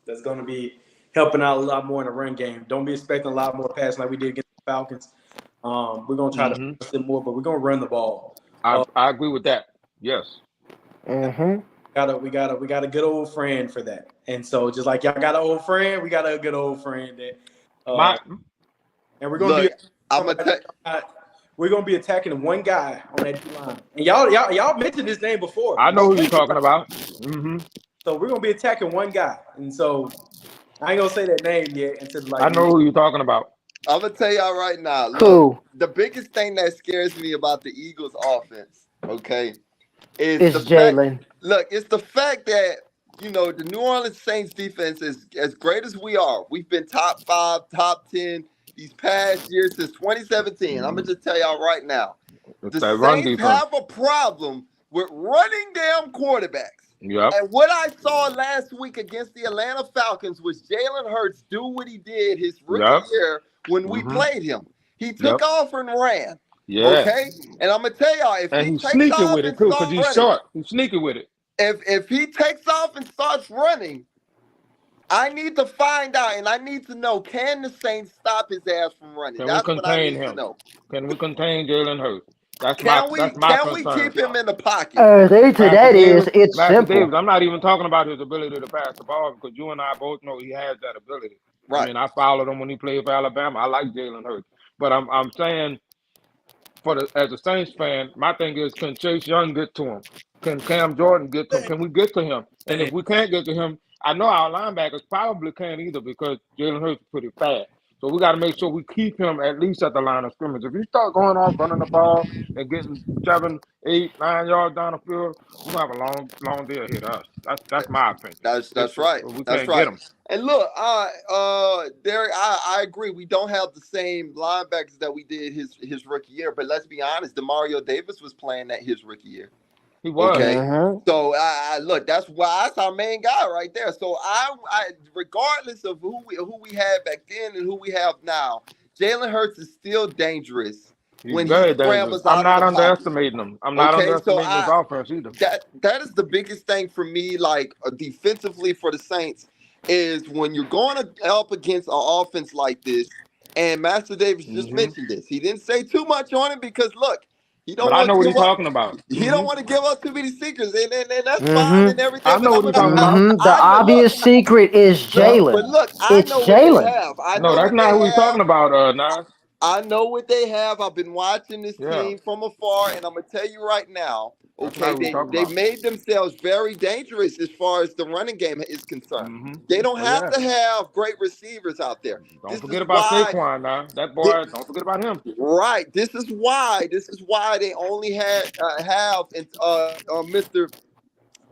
S3: that's going to be helping out a lot more in the run game. Don't be expecting a lot more passing like we did against the Falcons. We're going to try to pass it more, but we're going to run the ball.
S5: I agree with that. Yes.
S2: Mm-hmm.
S3: We got a good old friend for that. And so just like y'all got an old friend, we got a good old friend that
S5: My
S3: and we're going to be
S1: I'm gonna tell.
S3: we're gonna be attacking one guy on that D line. And y'all mentioned his name before.
S5: I know who you're talking about. Mm-hmm.
S3: So we're gonna be attacking one guy, and so I ain't gonna say that name yet until like
S5: I know who you're talking about.
S1: I'm gonna tell y'all right now. Look,
S2: Cool.
S1: the biggest thing that scares me about the Eagles' offense, okay, is
S2: It's
S1: the fact.
S2: Jalen.
S1: Look, it's the fact that the New Orleans Saints defense is as great as we are. We've been top 5, top 10 these past years since 2017. I'm gonna just tell y'all right now,
S5: It's
S1: the
S5: that run
S1: Saints
S5: defense.
S1: have a problem with running damn quarterbacks.
S5: Yep.
S1: And what I saw last week against the Atlanta Falcons was Jalen Hurts do what he did his rookie year when we played him. He took off and ran.
S5: Yeah.
S1: Okay? And I'm going to tell y'all, if
S5: And
S1: he
S5: he's
S1: takes
S5: sneaky
S1: off
S5: with it
S1: and
S5: too, because
S1: starts
S5: he's
S1: running,
S5: short. He's sneaky with it.
S1: if he takes off and starts running, I need to find out, and I need to know, can the Saints stop his ass from running?
S5: Can
S1: That's
S5: we
S1: what I
S5: contain
S1: need to
S5: him?
S1: know.
S5: Can we contain Jalen Hurts? That's
S1: Can
S5: my
S1: we
S5: concern.
S1: keep him in the pocket?
S2: The answer to that is it's
S5: Master Davis,
S2: simple.
S5: I'm not even talking about his ability to pass the ball, because you and I both know he has that ability.
S1: Right.
S5: I mean, I followed him when he played for Alabama. I like Jalen Hurts. But I'm saying, as a Saints fan, my thing is, can Chase Young get to him? Can Cam Jordan get to him? Can we get to him? And if we can't get to him, I know our linebackers probably can't either, because Jalen Hurts is pretty fast. So we got to make sure we keep him at least at the line of scrimmage. If you start going off running the ball and getting 7, 8, 9 yards down the field, we're gonna have a long day ahead of us. That's my opinion.
S1: That's right.
S5: We
S1: That's
S5: can't get
S1: right.
S5: him.
S1: And look, Derek, I agree. We don't have the same linebackers that we did his rookie year. But let's be honest, Demario Davis was playing at his rookie year.
S5: He was.
S1: Okay.
S2: Mhm.
S1: So I look, that's our main guy right there. So I regardless of who we had back then and who we have now, Jalen Hurts is still dangerous
S5: He's very dangerous. I'm not underestimating him. I'm not underestimating his offense either.
S1: That is the biggest thing for me, like defensively for the Saints, is when you're going up against an offense like this. And Master Davis just mentioned this. He didn't say too much on it because look, he don't
S5: But I
S1: want
S5: know
S1: to
S5: what
S1: give
S5: he's
S1: up.
S5: talking about.
S1: He don't want to give up too many secrets, and that's fine and everything.
S5: I know what he's talking about.
S2: The obvious secret is Jalen.
S1: But look, I
S2: It's
S1: know what they
S2: Jalen.
S1: have. I
S5: No,
S1: know
S5: that's
S1: what
S5: not
S1: they
S5: who he's
S1: have.
S5: talking about, Nas.
S1: I know what they have. I've been watching this
S5: Yeah.
S1: team from afar, and I'm gonna tell you right now.
S5: That's
S1: Okay,
S5: not what we're talking
S1: they
S5: about.
S1: made themselves very dangerous as far as the running game is concerned. They don't
S5: Oh,
S1: have
S5: yeah.
S1: to have great receivers out there.
S5: Don't
S1: This
S5: forget
S1: is
S5: about
S1: why.
S5: Saquon now. That boy, don't forget about him.
S1: Right. This is why they only have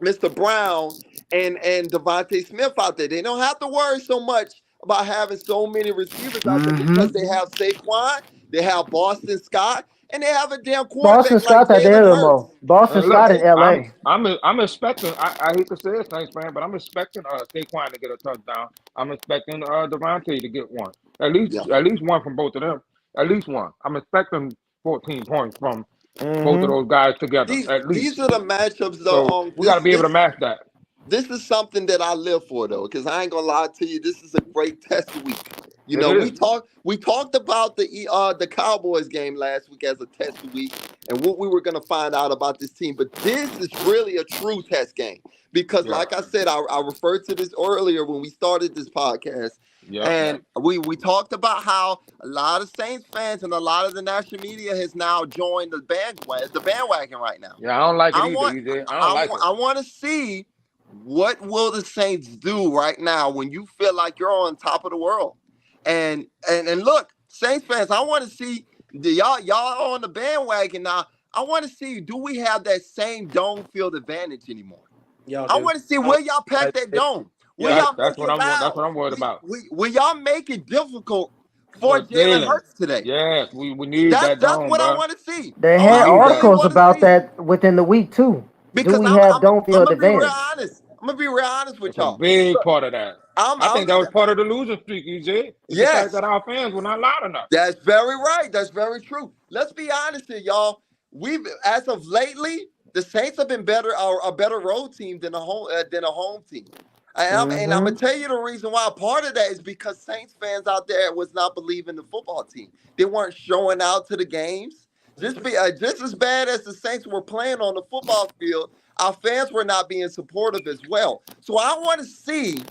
S1: Mr. Brown and Devontae Smith out there. They don't have to worry so much about having so many receivers out there because they have Saquon, they have Boston Scott, and they have a damn
S2: Boston
S1: quarterback like
S2: Scott's at
S1: Jalen
S2: there
S1: Hurts.
S2: more. Boston
S5: And look,
S2: Scott in LA.
S5: I'm expecting. I hate to say it, Saints fan, but I'm expecting Saquon to get a touchdown. I'm expecting Devontae to get one. At least one from both of them. At least one. I'm expecting 14 points from both of those guys together. At least.
S1: These are the matchups though.
S5: So we got to be able to match that.
S1: This is something that I live for though, because I ain't gonna lie to you. This is a great test week. You know, we talked about the Cowboys game last week as a test week and what we were gonna find out about this team. But this is really a true test game because, like I said, I referred to this earlier when we started this podcast, and we talked about how a lot of Saints fans and a lot of the national media has now joined the bandwagon right now.
S5: Yeah, I don't like it either, EJ. I don't like it.
S1: I want to see what will the Saints do right now when you feel like you're on top of the world. And look, Saints fans, I want to see y'all on the bandwagon now. I want to see, do we have that same dome field advantage anymore? I want to see where y'all pack that dome.
S5: That's what I'm worried about.
S1: Will y'all make it difficult for Jalen Hurts today?
S5: Yes, we need that
S1: That's
S5: dome,
S1: what
S5: bro.
S1: I want to see.
S2: They had articles about that within the week too.
S1: Because
S2: do we have dome field advantage?
S1: I'm gonna be real honest with y'all.
S5: A big part of that. I think that was part of the losing streak, EJ. It's the fact that our fans were not loud enough.
S1: That's very right. That's very true. Let's be honest here, y'all. As of lately, the Saints have been a better road team than a home team. And I'm gonna tell you the reason why. Part of that is because Saints fans out there was not believing the football team. They weren't showing out to the games. Just as bad as the Saints were playing on the football field, our fans were not being supportive as well. So I want to see,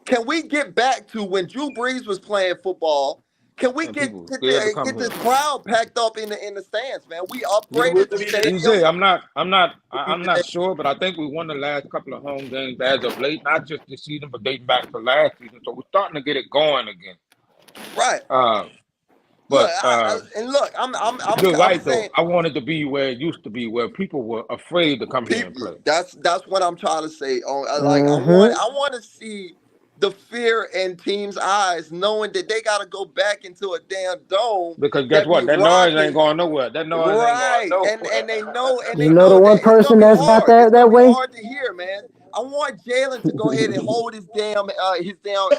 S1: can we get back to when Drew Brees was playing football? Can we
S5: and people scared to come
S1: get this
S5: here.
S1: crowd packed up in the stands, man? We
S3: You will
S1: upgraded the
S3: be today.
S1: stadium.
S5: EJ, I'm not sure, but I think we won the last couple of home games as of late, not just this season, but dating back to last season. So we're starting to get it going again.
S1: Right.
S5: Uh,
S1: Look,
S5: but
S1: and look,
S5: you're
S1: I'm
S5: right though.
S1: saying
S5: I want it to be where it used to be, where people were afraid to come here and
S1: people.
S5: play.
S1: That's what I'm trying to say. Like
S2: Mm-hmm.
S1: I want to see the fear in teams' eyes, knowing that they got to go back into a damn dome
S5: Because guess
S1: that be
S5: what? That noise ain't
S1: rocking.
S5: going nowhere. That noise ain't going
S1: Right,
S5: nowhere.
S1: and
S2: You
S1: they
S2: know
S1: know
S2: the
S1: that
S2: one
S1: it's gonna
S2: person
S1: be
S2: that's not
S1: hard. It's gonna
S2: that
S1: be
S2: way.
S1: hard to hear, man. I want Jalen to go ahead and hold his damn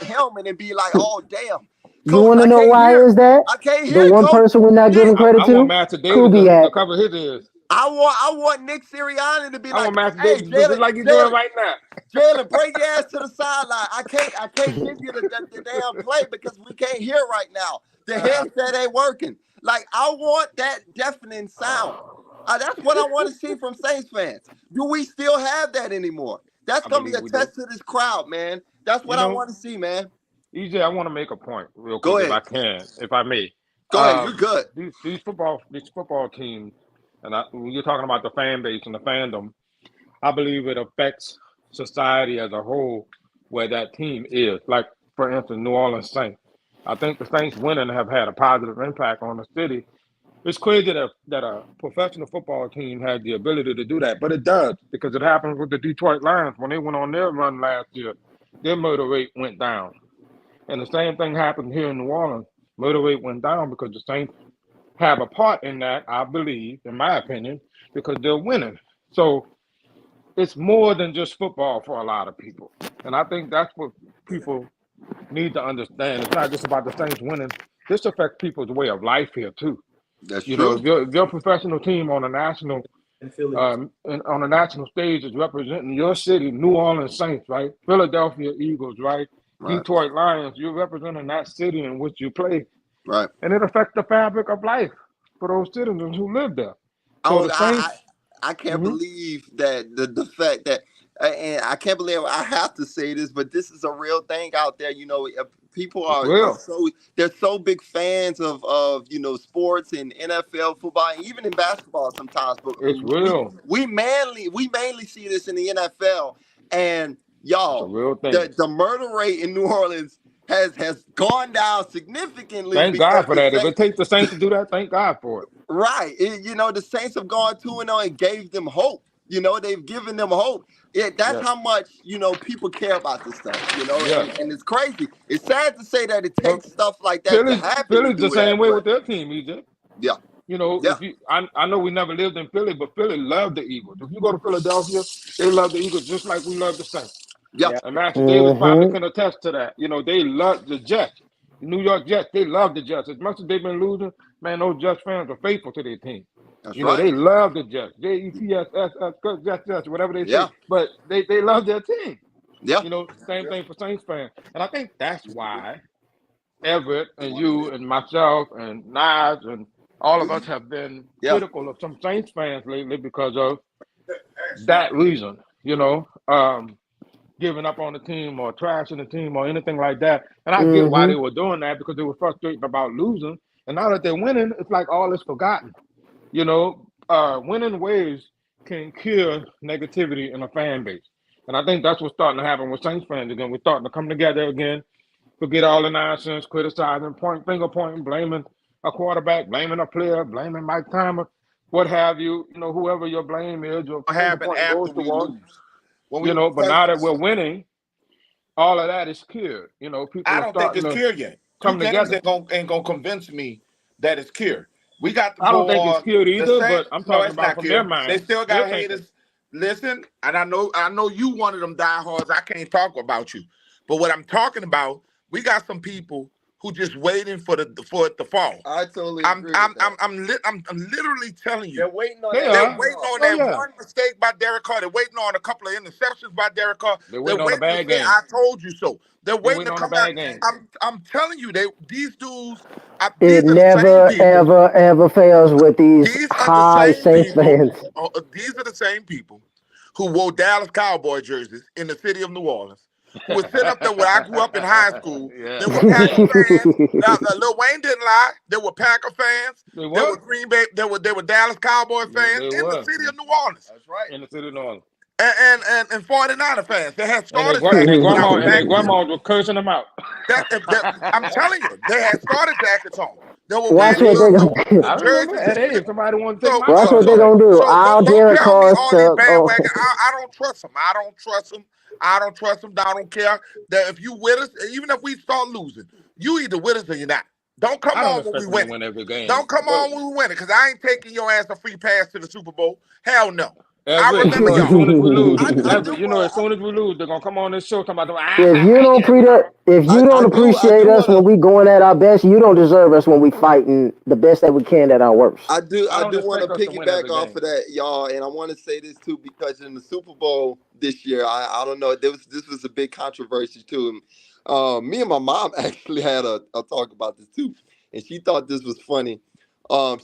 S1: helmet and be like, "Oh damn,
S2: You
S1: coach,
S2: want to know why is that?
S1: I can't
S2: The
S1: hear,
S2: one
S1: coach."
S2: person we're not
S1: Shit.
S2: giving credit
S5: I want
S2: to,
S5: Master Davis to
S2: Kubiak.
S5: cover his ears.
S1: I want Nick Sirianni to be
S5: I
S1: like,
S5: want Master
S1: "Hey,
S5: Davis to do just like he's doing right now.
S1: Jalen, bring your ass to the sideline. I can't give you the damn play because we can't hear right now. The headset ain't working. Like I want that deafening sound. That's what I want to see from Saints fans. Do we still have that anymore? That's
S5: I
S1: gonna be
S5: believe
S1: a
S5: we do.
S1: test to this crowd, man. That's
S5: You
S1: what I
S5: know,
S1: want to see, man.
S5: EJ, I want to make a point real
S1: Go
S5: quick if
S1: ahead.
S5: I can, if I may.
S1: Go ahead. You're good.
S5: These football teams, and when you're talking about the fan base and the fandom, I believe it affects society as a whole where that team is. Like for instance, New Orleans Saints. I think the Saints winning have had a positive impact on the city. It's crazy that a professional football team has the ability to do that, but it does because it happened with the Detroit Lions when they went on their run last year. Their murder rate went down. And the same thing happened here in New Orleans. Murder rate went down because the Saints have a part in that, I believe, in my opinion, because they're winning. So it's more than just football for a lot of people. And I think that's what people need to understand. It's not just about the Saints winning. This affects people's way of life here too.
S1: That's
S5: You know,
S1: true.
S5: if your professional team on a national
S3: In Philly.
S5: on a national stage is representing your city, New Orleans Saints, right? Philadelphia Eagles, right?
S1: Right.
S5: Detroit Lions, you're representing that city in which you play.
S1: Right.
S5: And it affects the fabric of life for those citizens who live there.
S1: I
S5: So
S1: don't,
S5: the Saints,
S1: I can't
S5: mhm,
S1: believe that the fact that and I can't believe I have to say this, but this is a real thing out there. People
S5: it's
S1: are
S5: real.
S1: so they're so big fans of sports and NFL football and even in basketball sometimes. But
S5: It's real.
S1: we mainly see this in the NFL and
S5: It's a
S1: y'all
S5: real thing.
S1: the murder rate in New Orleans has gone down significantly
S5: Thank
S1: because
S5: God for that. If it takes the Saints to do that, thank God for it.
S1: right. The Saints have gone 2-0 and gave them hope. They've given them hope. That's
S5: Yeah.
S1: how much, people care about this stuff,
S5: Yeah.
S1: and it's crazy. It's sad to say that it
S5: But
S1: takes stuff like that to
S5: Philly's
S1: happen to
S5: Philly's the
S1: do
S5: same
S1: that,
S5: way
S1: but
S5: with their team, EJ.
S1: yeah,
S5: You know,
S1: yeah,
S5: if you, I know we never lived in Philly, but Philly loved the Eagles. If you go to Philadelphia, they love the Eagles just like we love the Saints.
S1: yeah,
S3: Yeah.
S5: And Master Davis probably
S2: Mm-hmm.
S5: can attest to that. You know, they love the Jets. The New York Jets, they love the Jets. As much as they've been losing, man, those Jets fans are faithful to their team.
S1: that's
S5: You know,
S1: right.
S5: they love the Jets. Jets, whatever they say.
S1: Yeah,
S5: But they love their team.
S1: yeah,
S5: You know, same thing for Saints fans. And I think that's why Everett and you and myself and Nas and all of us have been
S1: yeah.
S5: critical of some Saints fans lately because of that reason, giving up on the team or trashing the team or anything like that. And I get why
S2: Mm-hmm.
S5: they were doing that because they were frustrated about losing. And now that they're winning, it's like all is forgotten. Winning ways can cure negativity in a fan base. And I think that's what's starting to happen with Saints fans again. We're starting to come together again, forget all the nonsense, criticizing, finger pointing, blaming a quarterback, blaming a player, blaming Mike Thomas, what have you. Whoever your blame is, your
S4: What
S5: finger
S4: happened
S5: pointing goes
S4: after we
S5: towards.
S4: lose? When we
S5: But now that we're winning, all of that is cured. People
S4: I
S5: are
S4: don't think
S5: starting
S4: it's
S5: to
S4: cured yet. Two
S5: come
S4: games
S5: together.
S4: ain't gonna convince me that it's cured. We got to
S5: I don't
S4: go
S5: think it's
S4: on
S5: cured
S4: the
S5: either,
S4: same.
S5: but I'm
S4: No,
S5: talking
S4: it's
S5: about
S4: not
S5: from their
S4: cured. They
S5: mind,
S4: still
S5: their
S4: got
S5: thinking.
S4: haters. Listen, and I know you one of them diehards. I can't talk about you, but what I'm talking about, we got some people who just waiting for it to fall.
S1: I totally agree with that.
S4: I'm literally telling you.
S1: They're waiting on
S5: They
S1: that
S4: They're
S1: big
S5: are.
S4: waiting
S1: call.
S4: on
S5: Oh,
S4: that
S5: yeah.
S4: one mistake by Derek Carr. They're waiting on a couple of interceptions by Derek Carr.
S5: They're
S4: They're
S5: waiting on a
S4: waiting to
S5: bad
S4: say,
S5: game.
S4: "I told you so." They're
S5: They're
S4: waiting to
S5: waiting on a
S4: come out.
S5: bad game.
S4: I'm telling you, these dudes,
S2: It
S4: these are the same
S2: never,
S4: people.
S2: ever, ever fails with these
S4: These are the
S2: high
S4: same
S2: Saints
S4: people.
S2: fans.
S4: These are the same people who wore Dallas Cowboy jerseys in the city of New Orleans, who was sitting up there where I grew up in high school.
S5: Yeah.
S4: There were Packer fans. Now, Lil Wayne didn't lie. There were Packer fans.
S5: They
S4: There were
S5: were.
S4: Green Bay. There were Dallas Cowboys fans
S5: They
S4: in the
S5: were.
S4: city of New Orleans.
S5: That's right. In the city of New Orleans.
S4: And 49er fans. They had
S5: And
S4: started to act when I was back
S5: their
S4: then.
S5: grandmas were cursing them out.
S4: I'm telling you, they had started to act at home. They were
S2: Watch
S4: wearing
S2: what they
S4: little
S2: gonna.
S5: I remember
S4: jerseys.
S5: at age, somebody wanted to take my
S2: Watch
S5: car.
S2: what they gonna do.
S4: So
S2: All
S4: don't
S2: Derek
S4: tell me
S2: Carr's
S4: all these
S2: stuff. Oh.
S4: bandwagon. I don't trust them. I don't trust them. I don't trust them. I don't care that if you with us, even if we start losing, you either with us or you're not. Don't come
S5: I don't
S4: on when
S5: expect
S4: we
S5: them
S4: win
S5: to win every game.
S4: Don't come on when we win it, because I ain't taking your ass a free pass to the Super Bowl. Hell no.
S5: That's
S4: I
S5: it.
S4: remember
S5: As
S4: y'all.
S5: soon as we lose,
S1: I
S5: as soon as we lose, they're gonna come on this show talking about
S2: If you don't appreciate us when we going at our best, you don't deserve us when we fighting the best that we can at our worst.
S1: I do
S5: I don't
S1: want to
S5: expect us to win
S1: piggyback
S5: every
S1: off
S5: game.
S1: of that, y'all, and I want to say this too because in the Super Bowl this year, I don't know, this was a big controversy too. Me and my mom actually had a talk about this too, and she thought this was funny.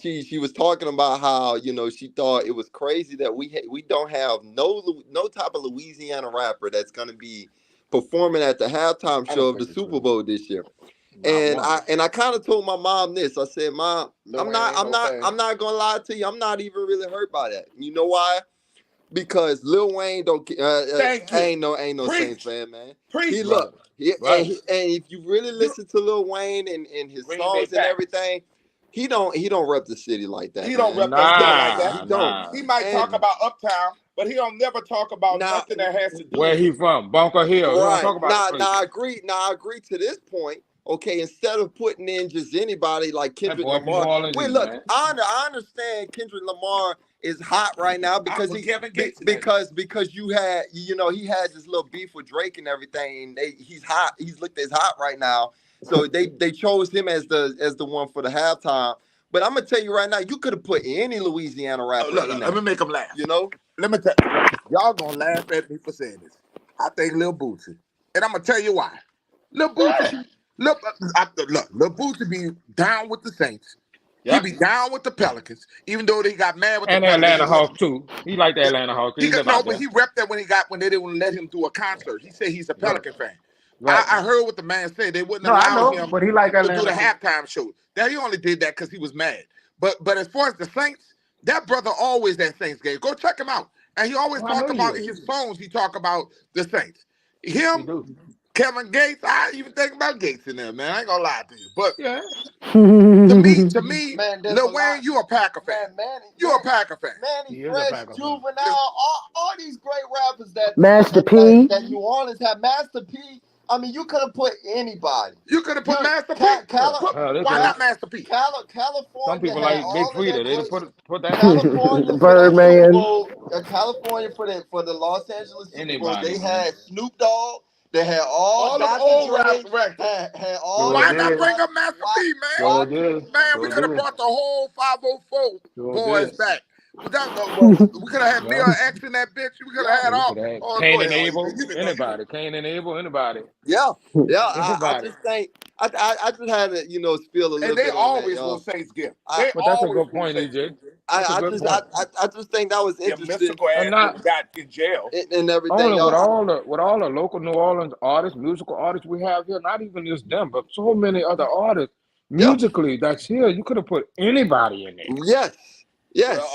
S1: She was talking about how she thought it was crazy that we don't have no type of Louisiana rapper that's gonna be performing at the halftime show of the Super Bowl this year. And I kind of told my mom this. I said, Mom, I'm not gonna lie to you. I'm not even really hurt by that. You know why? Because Lil Wayne ain't no Saints fan, man. He look, and if you really listen to Lil Wayne and his songs and everything, he don't rep the city like that.
S4: He don't
S1: man.
S4: rep the city like that.
S1: He don't.
S4: He might talk about Uptown, but he don't never talk about nothing that has to do
S5: where he from, Bunker Hill. We don't
S1: Right.
S5: talk about
S1: Now I agree. Now I agree to this point. Okay, instead of putting in just anybody like Kendrick
S5: boy from New
S1: Lamar.
S5: Orleans,
S1: Wait, look,
S5: man.
S1: I understand Kendrick Lamar is hot right now because because you had he had this little beef with Drake and everything, and he's hot. He's looked as hot right now. So they chose him as the one for the halftime. But I'm gonna tell you right now, you could have put any Louisiana rapper in there.
S4: Let me make him laugh.
S1: Let
S4: me tell you, y'all gonna laugh at me for saying this. I think Lil Bootsy, and I'm gonna tell you why. Lil Bootsy, Lil Bootsy be down with the Saints. He be down with the Pelicans, even though they got mad with
S5: and
S4: the Pelicans.
S5: Atlanta Hawks too. He like the Atlanta Hawks.
S4: He repped that when they didn't let him do a concert. He said he's a Pelican fan.
S5: Right.
S4: I heard what the man said. They wouldn't allow him
S5: but he like
S4: to do the halftime show. Now he only did that because he was mad. But as far as the Saints, that brother always at Saints game. Go check him out. And he always talk about in his songs. He talk about the Saints. Him, Kevin Gates. I even think about Gates in there, man. I ain't gonna lie to you. But to me, man, Lil Wayne, you a Packer fan. You a Packer fan.
S1: Manny Fresh, Juvenile, all these great rappers that
S2: Master P.
S1: that New Orleans have. Master P. I mean, you could have put anybody.
S4: You could have put Master P. Why not Master P?
S1: California.
S5: Some people like Big Frida. They put that.
S1: California
S2: Birdman.
S1: California for the Los Angeles Super Bowl.
S5: Anybody,
S1: They had Snoop Dogg. They had all
S4: the old rap records.
S1: Had all.
S4: Why not bring up Master P, man? Man, we could have brought the whole 504 boys back. We could have had Mia X in that bitch. We could have had all.
S5: Cain and Abel, anybody. Cain and Abel, anybody.
S1: Yeah. I just think I just had to spill a little bit.
S4: And they
S1: on
S4: always
S1: that,
S4: will Saints gift.
S5: But that's a good point, EJ.
S1: I just think that was interesting.
S4: Mystical ass got in jail
S1: and everything.
S5: Only with all the local New Orleans artists, musical artists we have here, not even just them, but so many other artists musically that's here. You could have put anybody in there.
S1: Yes.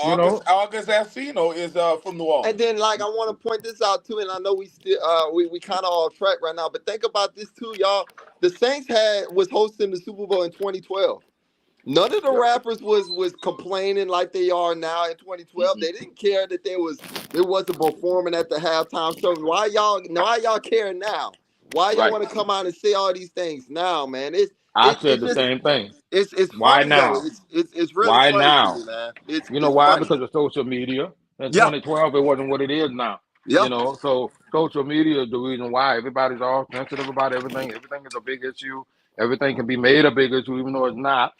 S4: August Alsino is from New Orleans.
S1: And then, I want to point this out too, and I know we still we kind of off track right now, but think about this too, y'all. The Saints was hosting the Super Bowl in 2012. None of the rappers was complaining like they are now in 2012. They didn't care that they wasn't performing at the halftime show. Why y'all care now? Why y'all want to come out and say all these things now, man?
S5: I said the same thing.
S1: It's
S5: why
S1: funny,
S5: now?
S1: It's really
S5: why
S1: funny
S5: now?
S1: to me, man.
S5: You know why?
S1: Funny.
S5: Because of social media. In 2012, it wasn't what it is now. So social media is the reason why everybody's all sensitive about everything. Everything is a big issue. Everything can be made a big issue, even though it's not.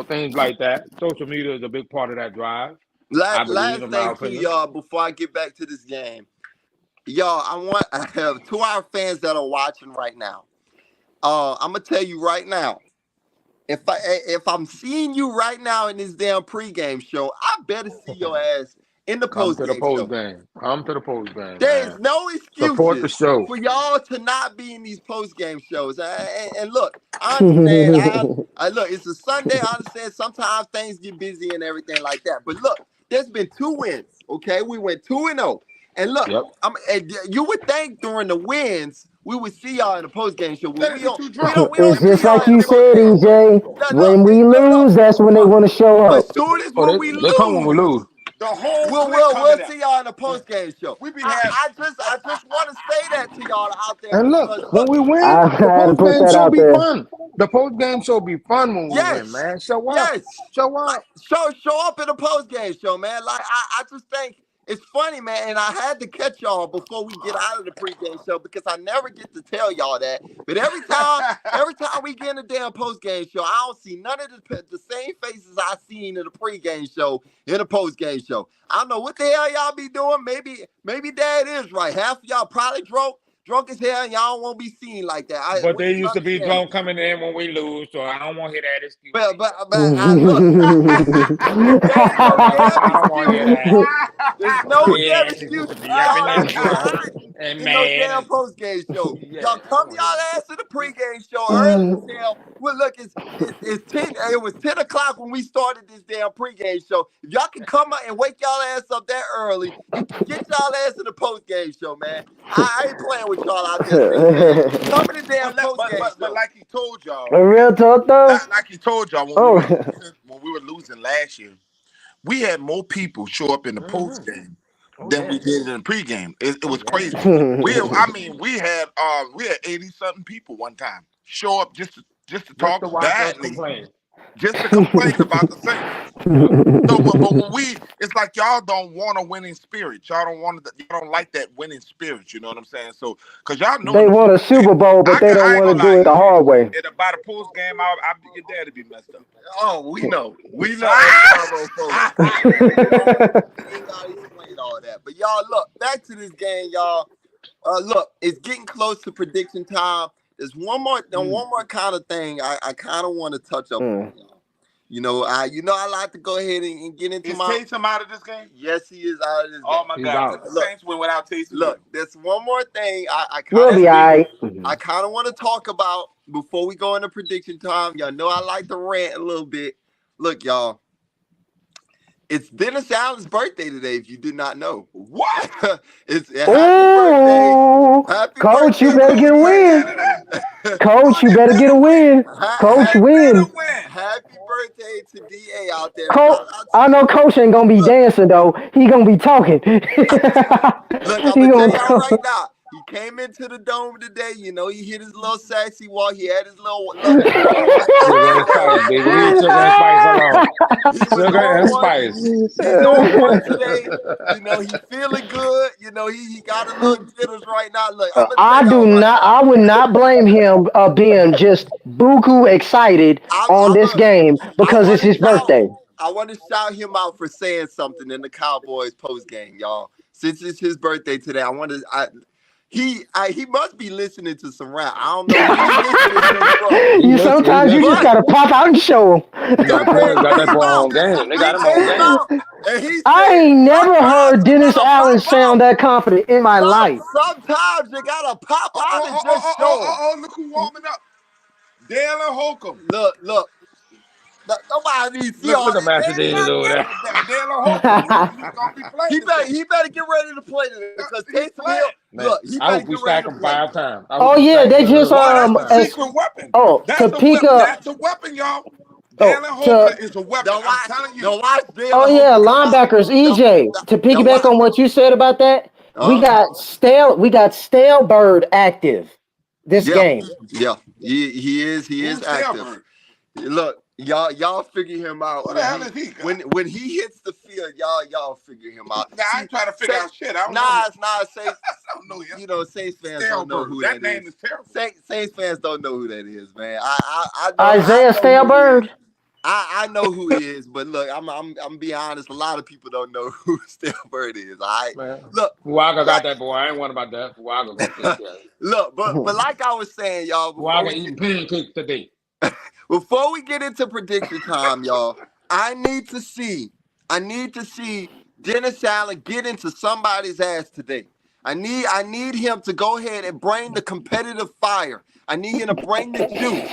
S5: Things like that. Social media is a big part of that drive.
S1: Last thing too, y'all, before I get back to this game, y'all, I have 2 hour fans that are watching right now. I'm gonna tell you right now, if I'm seeing you right now in this damn pregame show, I better see your ass in the
S5: Come
S1: post
S5: to the
S1: game
S5: post
S1: show.
S5: game. Come to the post game,
S1: There is
S5: man.
S1: no
S5: Support the
S1: excuses
S5: show.
S1: for y'all to not be in these post game shows. And look, I understand. I look. It's a Sunday. I understand. Sometimes things get busy and everything like that. But look, there's been 2 wins. Okay, we went 2-0. And look,
S5: Yep.
S1: and you would think during the wins we would see y'all in the post game show.
S4: Let
S1: We
S4: it be
S1: don't.
S4: too
S1: We
S4: drunk.
S1: don't. We
S2: It's
S1: don't see
S2: just
S1: y'all
S2: like
S1: in the
S2: you
S1: post
S2: said,
S1: game show.
S2: EJ.
S1: Look,
S2: When we lose, that's when they want to show
S1: as
S2: up.
S1: soon as
S5: Oh,
S1: when we
S5: they come when we
S1: lose.
S5: lose.
S4: The whole
S1: We'll,
S4: clique
S1: we'll,
S4: coming
S1: we'll
S4: out.
S1: see y'all in the post game show.
S4: We be
S1: I,
S4: having.
S1: I just want to say that to y'all out there
S5: And look,
S1: because
S5: when
S1: look,
S5: we win,
S2: I
S5: the
S2: had to
S5: post
S2: put
S5: game
S2: that
S5: show
S2: out
S5: be
S2: there.
S5: fun. The post game show be fun when we win,
S1: yes,
S5: man. Show up.
S1: yes,
S5: Show
S1: like
S5: up.
S1: show up in the post game show, man. Like I just think it's funny, man, and I had to catch y'all before we get out of the pregame show because I never get to tell y'all that. But every time we get in the damn post game show, I don't see none of the same faces I seen in the pregame show in the post game show. I don't know what the hell y'all be doing. Maybe Dad is right. Half of y'all probably drunk as hell, and y'all won't be seen like that.
S5: But
S1: Which
S5: they
S1: is
S5: used to be
S1: understandable.
S5: drunk coming in when we lose, so I don't want to hear that excuse.
S1: But I look. There ain't no damn
S5: I don't want to hear
S1: excuse.
S5: that.
S1: There's no
S5: Yeah,
S1: damn
S5: it's
S1: excuse
S5: supposed to
S1: for
S5: be up
S1: y'all
S5: in
S1: to
S5: there
S1: be
S5: drunk
S1: hot
S5: and
S1: in no
S5: mad
S1: damn
S5: and
S1: post game show.
S5: yeah,
S1: Y'all
S5: I don't
S1: come
S5: want to hear
S1: y'all
S5: that.
S1: ass to the pregame show early as hell. Well, look, it's 10. It was 10 o'clock when we started this damn pregame show. If y'all can come out and wake y'all ass up that early, you can get y'all ass to the post game show, man. I ain't playing with y'all out there, Saints fans. Come in the damn post game
S4: But
S1: show.
S4: like he told y'all,
S2: A real talk though.
S4: like he told y'all
S2: Oh,
S4: when we were losing last year, we had more people show up in the post
S5: Mm-hmm.
S4: game
S5: Oh
S4: than we
S5: yeah.
S4: did in the pregame. It
S5: Oh
S4: was
S5: yeah.
S4: crazy. We had 80 something people one time show up just to
S5: Just
S4: talk
S5: to watch us
S4: badly,
S5: complain.
S4: just to complain about the Saints.
S5: Yep.
S4: So, but when it's like y'all don't want a winning spirit. Y'all don't like that winning spirit. You know what I'm saying? So, cause y'all know in
S2: they
S4: the
S2: want a
S4: post game,
S2: Super Bowl, but they don't
S4: I ain't
S2: want
S4: gonna
S2: to do
S4: lie,
S2: it the
S4: EJ.
S2: hard way.
S4: At about the post game, your dad'd be messed up.
S1: Oh, we know us Bravo folks. We ain't gotta explain all that. But y'all, look, back to this game, y'all. Look, it's getting close to prediction time. There's one more kind of thing I kind of want to touch up on, y'all. I like to go ahead and get into
S4: Is Taysom out of this game?
S1: Yes, he is out of this game.
S4: Oh my
S5: He's
S4: God!
S5: out.
S4: Because the Saints went without Taysom.
S1: Look, there's one more thing I
S2: We'll
S1: kind
S2: be
S1: of
S2: all right.
S1: want to talk about before we go into prediction time. Y'all know I like to rant a little bit. Look, y'all. It's Dennis Allen's birthday today, if you did not know.
S4: What?
S1: It's a happy birthday.
S2: Oh,
S1: Happy
S2: Coach, you
S1: birthday,
S2: better get a win. Coach, you better get a win. Coach,
S1: happy,
S2: win.
S1: happy birthday to DA out there.
S2: Coach,
S1: Shout out to
S2: I
S1: you,
S2: know
S1: bro.
S2: Coach ain't gonna be
S1: Look,
S2: dancing though. He gonna be talking. he
S1: look, I'm gonna tell
S2: gonna
S1: y'all right
S2: talk.
S1: now. He came into the dome today. You know, he hit his little sexy walk. He had his little one
S5: Sugar and
S1: today.
S5: spice, baby. Leave sugar and spice alone.
S1: He was
S5: Sugar
S1: on
S5: and
S1: one.
S5: spice.
S1: He's on one today. You know, he feeling good. You know, he got a little jitters right now. Look, I'm gonna tell
S2: I do
S1: y'all right
S2: not.
S1: now.
S2: I would not blame him being just buku excited on this game
S1: I
S2: because it's
S1: want to
S2: his
S1: shout.
S2: birthday.
S1: I want to shout him out for saying something in the Cowboys post game, y'all. Since it's his birthday today, he must be listening to some rap. I don't know who he listening to from,
S5: He
S2: You
S5: listen. He
S2: sometimes you just
S5: listening.
S1: but
S2: gotta pop out and show him.
S1: that
S5: They
S1: man
S5: got that
S1: came
S5: boy
S1: out.
S5: on game. They
S1: He
S5: got him on
S1: came
S5: game.
S1: out and he
S2: I
S1: said,
S2: ain't never
S1: "Sometimes
S2: heard
S1: you
S2: Dennis
S1: gotta
S2: Allen
S1: pop
S2: sound
S1: out.
S2: that confident in my life.
S1: Sometimes you gotta pop
S4: Oh,
S1: out
S4: oh,
S1: and
S4: oh, oh,
S1: just
S4: oh,
S1: show
S4: oh,
S1: them."
S4: oh, look who warming up. Dale and Holcomb.
S1: Look. Nobody need to see all
S5: Look at
S1: that.
S5: Master
S1: Man, he
S5: David
S1: not
S5: over
S1: getting.
S5: there.
S4: Dale and Holcomb. He's going to be playing this game.
S1: He better get ready to play today because
S4: He's
S1: Taysom
S4: playing.
S1: Hill.
S5: Man,
S1: Look, he
S5: I
S1: better
S5: hope we
S1: get ready
S5: stack
S1: to
S5: him
S1: play.
S5: 5 times. I hope
S2: Oh
S5: we
S2: yeah,
S5: stack
S2: they
S5: Jalen
S2: just
S5: Hurts
S4: Oh,
S5: 5
S4: that's a
S5: times.
S4: secret weapon.
S2: to
S4: That's a
S2: peek
S4: weapon.
S2: up
S4: That's a weapon, y'all.
S2: oh
S4: Dalen Holcomb
S2: to
S4: is a weapon.
S1: Don't
S4: I'm
S1: watch.
S4: telling you.
S1: Don't watch Dale
S2: oh
S1: and
S2: yeah,
S1: Holcomb come out.
S2: linebackers.
S1: Don't,
S2: EJ, to
S1: don't
S2: piggyback
S1: watch.
S2: on what you said about that, we
S1: Huh?
S2: got Stalebird active this
S1: Yeah,
S2: game.
S1: yeah. He is
S4: Who's
S1: active.
S4: Stalbird?
S1: Look, y'all figure him out
S4: Who the hell is he?
S1: when he hits the field. Y'all figure him out.
S4: Nah, I
S1: See,
S4: ain't trying to figure out shit. I don't know him.
S1: It's not Saints.
S4: I don't know him.
S1: You know, Saints fans don't know
S4: Stalbird.
S1: who
S4: That
S1: that
S4: name
S1: is.
S4: is terrible.
S1: Saints fans don't know who that is, man. I
S2: Isaiah
S1: know who he is.
S2: Stalebird.
S1: I know who he is, but look, I'm being honest. A lot of people don't know who Stalbird is. All right,
S5: Man,
S1: look,
S5: Fuaga
S1: like
S5: got that boy. I ain't worried about that. Fuaga gonna take care of it.
S1: look, but like I was saying, y'all,
S5: Fuaga eating pancakes today.
S1: before we get into prediction time, y'all, I need to see Dennis Allen get into somebody's ass today. I need him to go ahead and bring the competitive fire. I need him to bring the juice.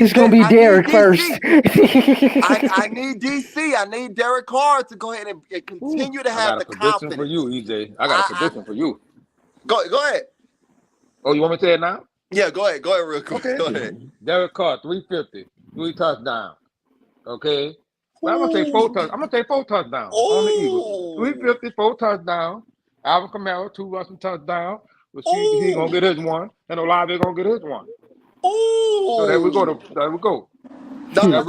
S2: It's gonna be Derek first.
S1: I need DC. I need Derek Carr to go ahead and continue to
S5: I
S1: have
S5: got a
S1: the
S5: prediction
S1: confidence.
S5: for you, EJ. I got a prediction for you.
S1: Go ahead.
S5: Oh, you want me to say it now?
S1: Yeah, go ahead. Go ahead real quick.
S5: Okay.
S1: Go ahead.
S5: Derek Carr, 350, 3 touchdowns. Okay. But I'm gonna say 4 touchdowns. I'm gonna say 4 touchdowns on the Eagles. 350, 4 touchdowns. Alvin Kamara, 2 rushing touchdowns. He gonna get his one, and Olave gonna get his one. So there we go. There we go. Alvin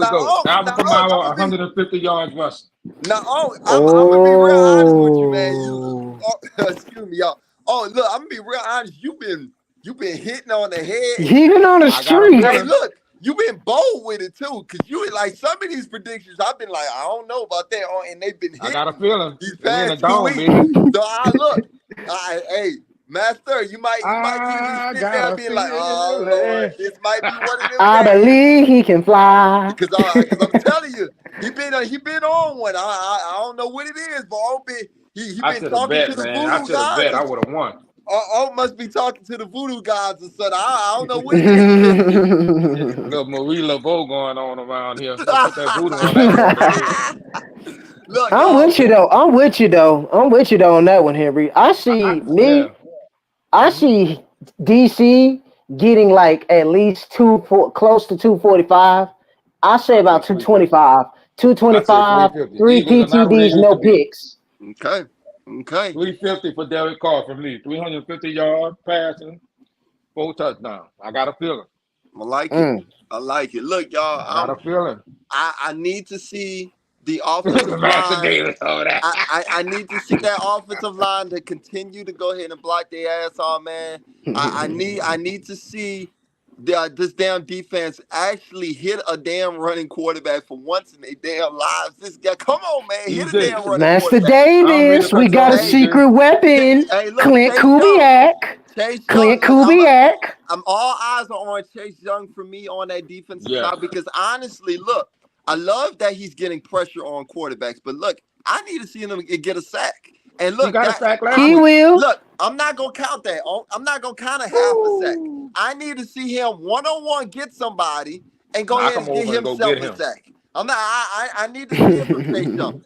S5: Kamara, 150 yards rushing.
S1: I'm gonna be real honest with you, man. Excuse me, y'all. Oh, look, I'm gonna be real honest. You've been hitting on the head.
S2: Even on the street.
S1: Hey, look, you've been bold with it too, because you like some of these predictions. I've been like, I don't know about that, and they've been hitting.
S5: I got a feeling.
S1: These past 2 weeks. So hey, Master, you might be sitting there being like, oh Lord, this might be one of them.
S2: I believe he can fly.
S1: Because I'm telling you, he been on one. I don't know what it is, but he been talking to the voodoo gods.
S5: I would have won.
S1: Must be talking to the voodoo gods or something. I don't know what it is.
S5: Little Marie Laveau going on around here. Put that voodoo on that.
S2: Look, I'm with you though. I'm with you though on that one, Henry. I see DC getting like at least close to 245. I say about 225. 225, 3 PTDs, no picks.
S1: Okay.
S5: 350 for Derek Carr from Lee. 350 yards passing, 4 touchdowns. I got a feeling.
S1: I like it. I like it. Look, y'all.
S5: I got a feeling.
S1: I need to see the offensive line. I need to see that offensive line to continue to go ahead and block their ass off, man. I need to see this damn defense actually hit a damn running quarterback for once in their damn lives. This guy, come on, man, hit a damn running
S2: Master
S1: quarterback.
S2: Davis, we got a secret weapon. Clint Kubiak. Clint Kubiak.
S1: All eyes are on Chase Young for me on that defensive side, because honestly, look, I love that he's getting pressure on quarterbacks, but look, I need to see him get a sack. And look,
S2: he will.
S1: Look, I'm not gonna count that. I'm not gonna count a half a sack. I need to see him one-on-one get somebody and go ahead and get himself a sack. I need to see him from Chase Young.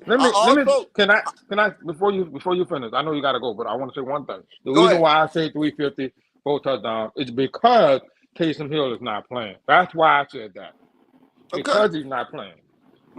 S5: Can I before you finish? I know you gotta go, but I want to say one thing. The reason why I say 350 4 touchdowns is because Taysom Hill is not playing. That's why I said that. Because he's not playing.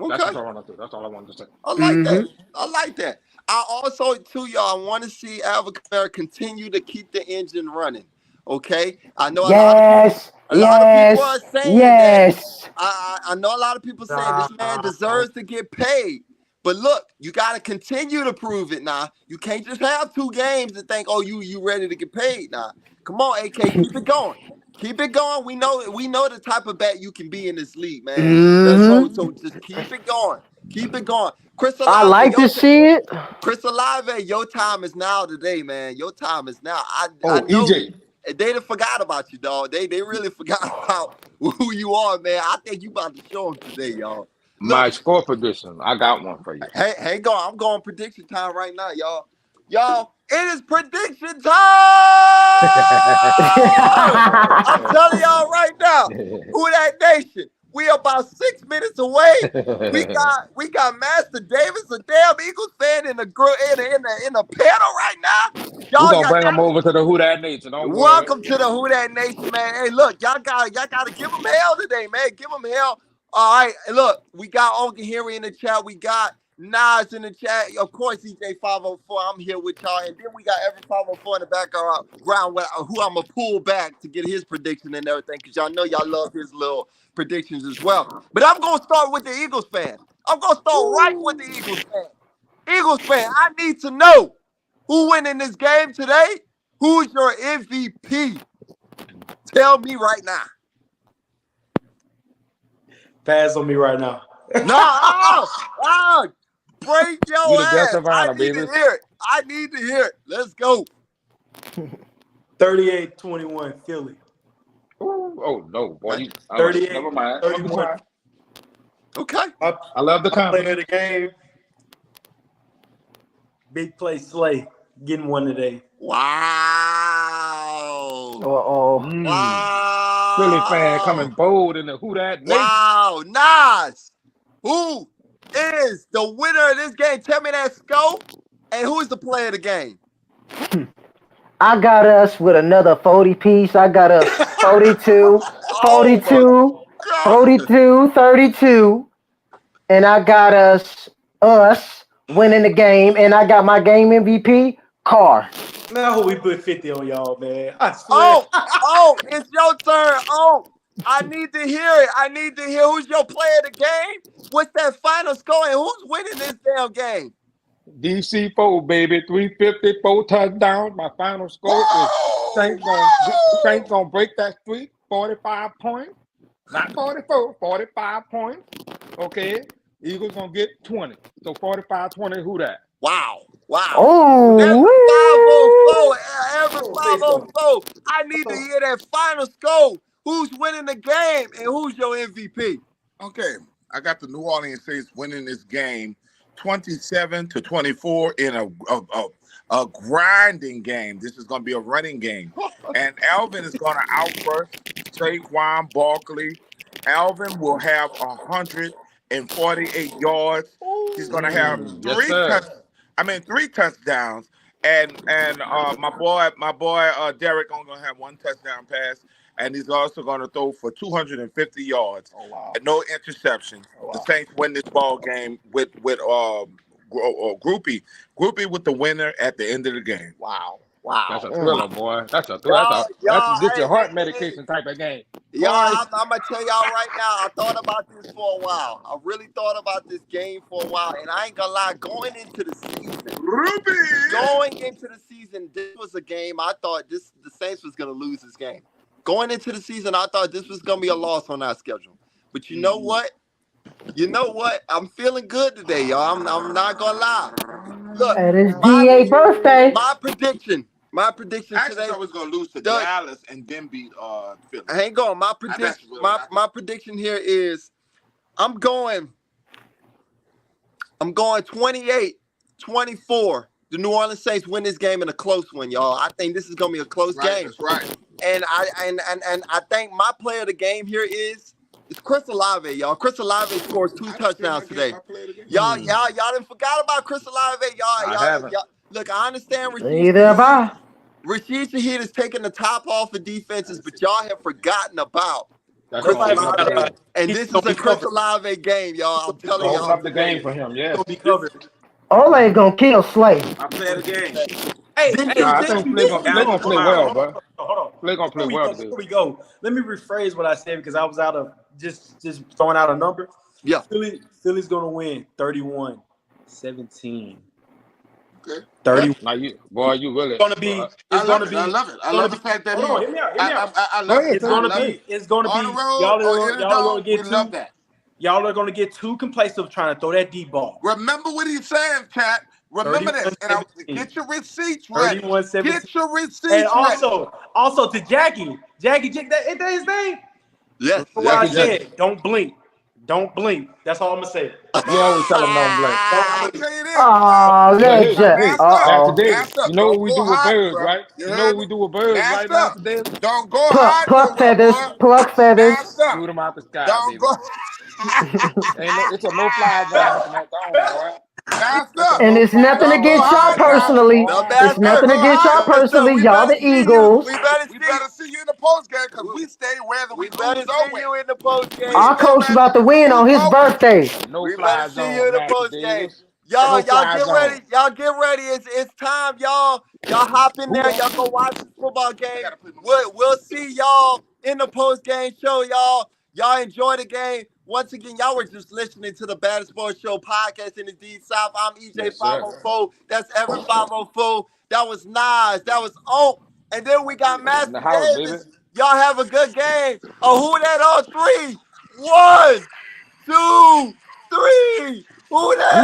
S5: That's all I want to say. That's all I wanted to say.
S1: I like that. I like that. I also, too, y'all, want to see Alvin Kamara continue to keep the engine running. Okay? I know a lot of people are saying that. I know a lot of people saying this man deserves to get paid. But look, you got to continue to prove it now. You can't just have 2 games and think, oh, you ready to get paid now. Come on, AK, keep it going. Keep it going. We know the type of bat you can be in this league, man. So just keep it going. Keep it going. Chris Olave,
S2: I like to see it.
S1: Chris Olave, your time is now today, man. Your time is now. I know
S5: EJ.
S1: They done forgot about you, dog. They really forgot about who you are, man. I think you about to show them today, y'all.
S5: My score prediction. I got one for you.
S1: Hey, hang on. I'm going prediction time right now, y'all. Y'all, it is prediction time! I'm telling y'all right now, who that nation? We about 6 minutes away. We got Master Davis, a damn Eagles fan in the panel right now. Y'all
S5: We're gonna bring him over to the Who That Nation.
S1: Welcome to the Who That Nation, man. Hey, look, y'all gotta give him hell today, man. Give him hell. All right, look, we got Uncle Henry in the chat. We got Nas in the chat. Of course, EJ 504. I'm here with y'all. And then we got every 504 in the background who I'm going to pull back to get his prediction and everything, because y'all know y'all love his little predictions as well. But I'm going to start with the Eagles fan. I'm going to start right with the Eagles fan. Eagles fan, I need to know who winning this game today. Who's your MVP? Tell me right now.
S3: Pass on me right now.
S1: No, break your ass. I need to hear it. I need to hear it. Let's go.
S3: 38-21 Philly.
S5: Oh no, boy!
S3: 38.
S5: Never mind.
S1: Okay.
S5: I love the comment.
S3: Player of the game. Big play Slay getting one today.
S1: Wow.
S2: Uh-oh.
S1: Wow.
S5: Philly fan coming bold in the Who That Nation.
S1: Wow. Nas, who is the winner of this game? Tell me that scope. And who is the player of the game?
S2: I got us with another 40 piece. I got us 42,
S1: Oh, my
S2: 42,
S1: God.
S2: 42, 32. And I got us winning the game. And I got my game MVP, Carr.
S3: Man, I hope we put 50 on y'all, man. I swear.
S1: Oh, it's your turn. Oh, I need to hear it. I need to hear who's your player of the game. What's that final score and who's winning this damn game?
S5: DC4, baby, 354 touchdowns. My final score is Saints gonna break that streak, 45 points. Not 44, 45 points. Okay. Eagles gonna get 20. So 45-20, who that?
S1: Wow.
S2: Oh,
S1: Every 504. I need to hear that final score. Who's winning the game and who's your MVP?
S4: Okay, I got the New Orleans Saints winning this game 27-24 in a grinding game. This is going to be a running game. And Alvin is going to outburst Saquon Barkley. Alvin will have 148 yards. He's going to have three touchdowns. And my boy Derek going to have one touchdown pass. And he's also going to throw for 250 yards.
S3: Oh, wow.
S4: And no interceptions.
S3: Oh, wow.
S4: The Saints win this ball game with Groupie with the winner at the end of the game.
S1: Wow.
S5: That's a thriller, boy. That's a thriller. That's get your heart medication type of game.
S1: Y'all, I'm going to tell y'all right now, I thought about this for a while. I really thought about this game for a while. And I ain't going to lie, going into the season, this was a game I thought the Saints was going to lose this game. Going into the season, I thought this was going to be a loss on our schedule. But you know what? I'm feeling good today, y'all. I'm not going to lie. Look,
S2: and it's DA birthday.
S1: My prediction
S4: Actually,
S1: today.
S4: I was going to lose to Dallas and then beat Philly.
S1: Hang on. My prediction here is I'm going 28-24. The New Orleans Saints win this game in a close one, y'all. I think this is going to be a close game.
S4: That's right.
S1: And I think my player of the game here is Chris Olave, y'all. Chris Olave scores 2 touchdowns today. Y'all done forgot about Chris Olave, y'all. Look, I understand Rashid Shaheed is taking the top off of defenses, but y'all have forgotten about Chris Olave. And this is a Chris Olave game, y'all. I'm telling y'all.
S5: Open up the game for him, yeah.
S3: Be covered.
S2: Ole gonna kill Slay.
S4: I play the game.
S3: Hey,
S5: I think Flay gonna play well, bro.
S3: Hold on.
S5: Flay gonna play well today.
S3: Before we go, let me rephrase what I said because I was out of just throwing out a number.
S1: Yeah.
S3: Philly's gonna win 31-17.
S4: Okay.
S3: 30.
S5: Now you really.
S3: It's gonna be.
S4: I love it. I love the fact that
S3: Hold on, hear me out.
S4: I love it.
S3: It's gonna be.
S4: On the road,
S3: Y'all are gonna get
S4: we love that.
S3: Y'all are gonna get too complacent trying to throw that deep ball.
S4: Remember what he's saying, chat. Remember this. And get your receipts ready.
S3: 31-17.
S4: Get your receipts
S3: And
S4: ready.
S3: also to Jackie, ain't that his name?
S1: Yes.
S3: What I said, don't blink. Don't blink. That's all I'm gonna say.
S5: You always tell him don't blink.
S4: I'm gonna tell you this.
S2: Oh, legend.
S5: You know what we do with birds, right? You know what we do with birds, right now today?
S4: Don't go hide.
S2: Pluck feathers.
S5: Shoot them out the sky,
S4: Don't
S5: baby.
S4: go.
S5: It's a no-fly zone from that dome, boy.
S2: And it's nothing against y'all personally. It's nothing against y'all personally. Y'all the Eagles.
S4: We better see you in the post game because we stay whether we
S1: better
S4: lose or
S1: see
S4: win.
S1: you in the post game.
S2: Our coach about to win on his birthday.
S1: We better see you in the post game. Y'all get ready. Y'all get ready. It's time, y'all. Y'all hop in there. Y'all go watch the football game. We'll see y'all in the post game show, y'all. Y'all enjoy the game. Once again, y'all were just listening to the Baddest Sports Show podcast in the Deep South. I'm EJ 504. That's Ever 504. That was Nas. That was Oak. And then we got Master Davis. Y'all have a good game. Who that on 3? 1, 2, 3. Who that?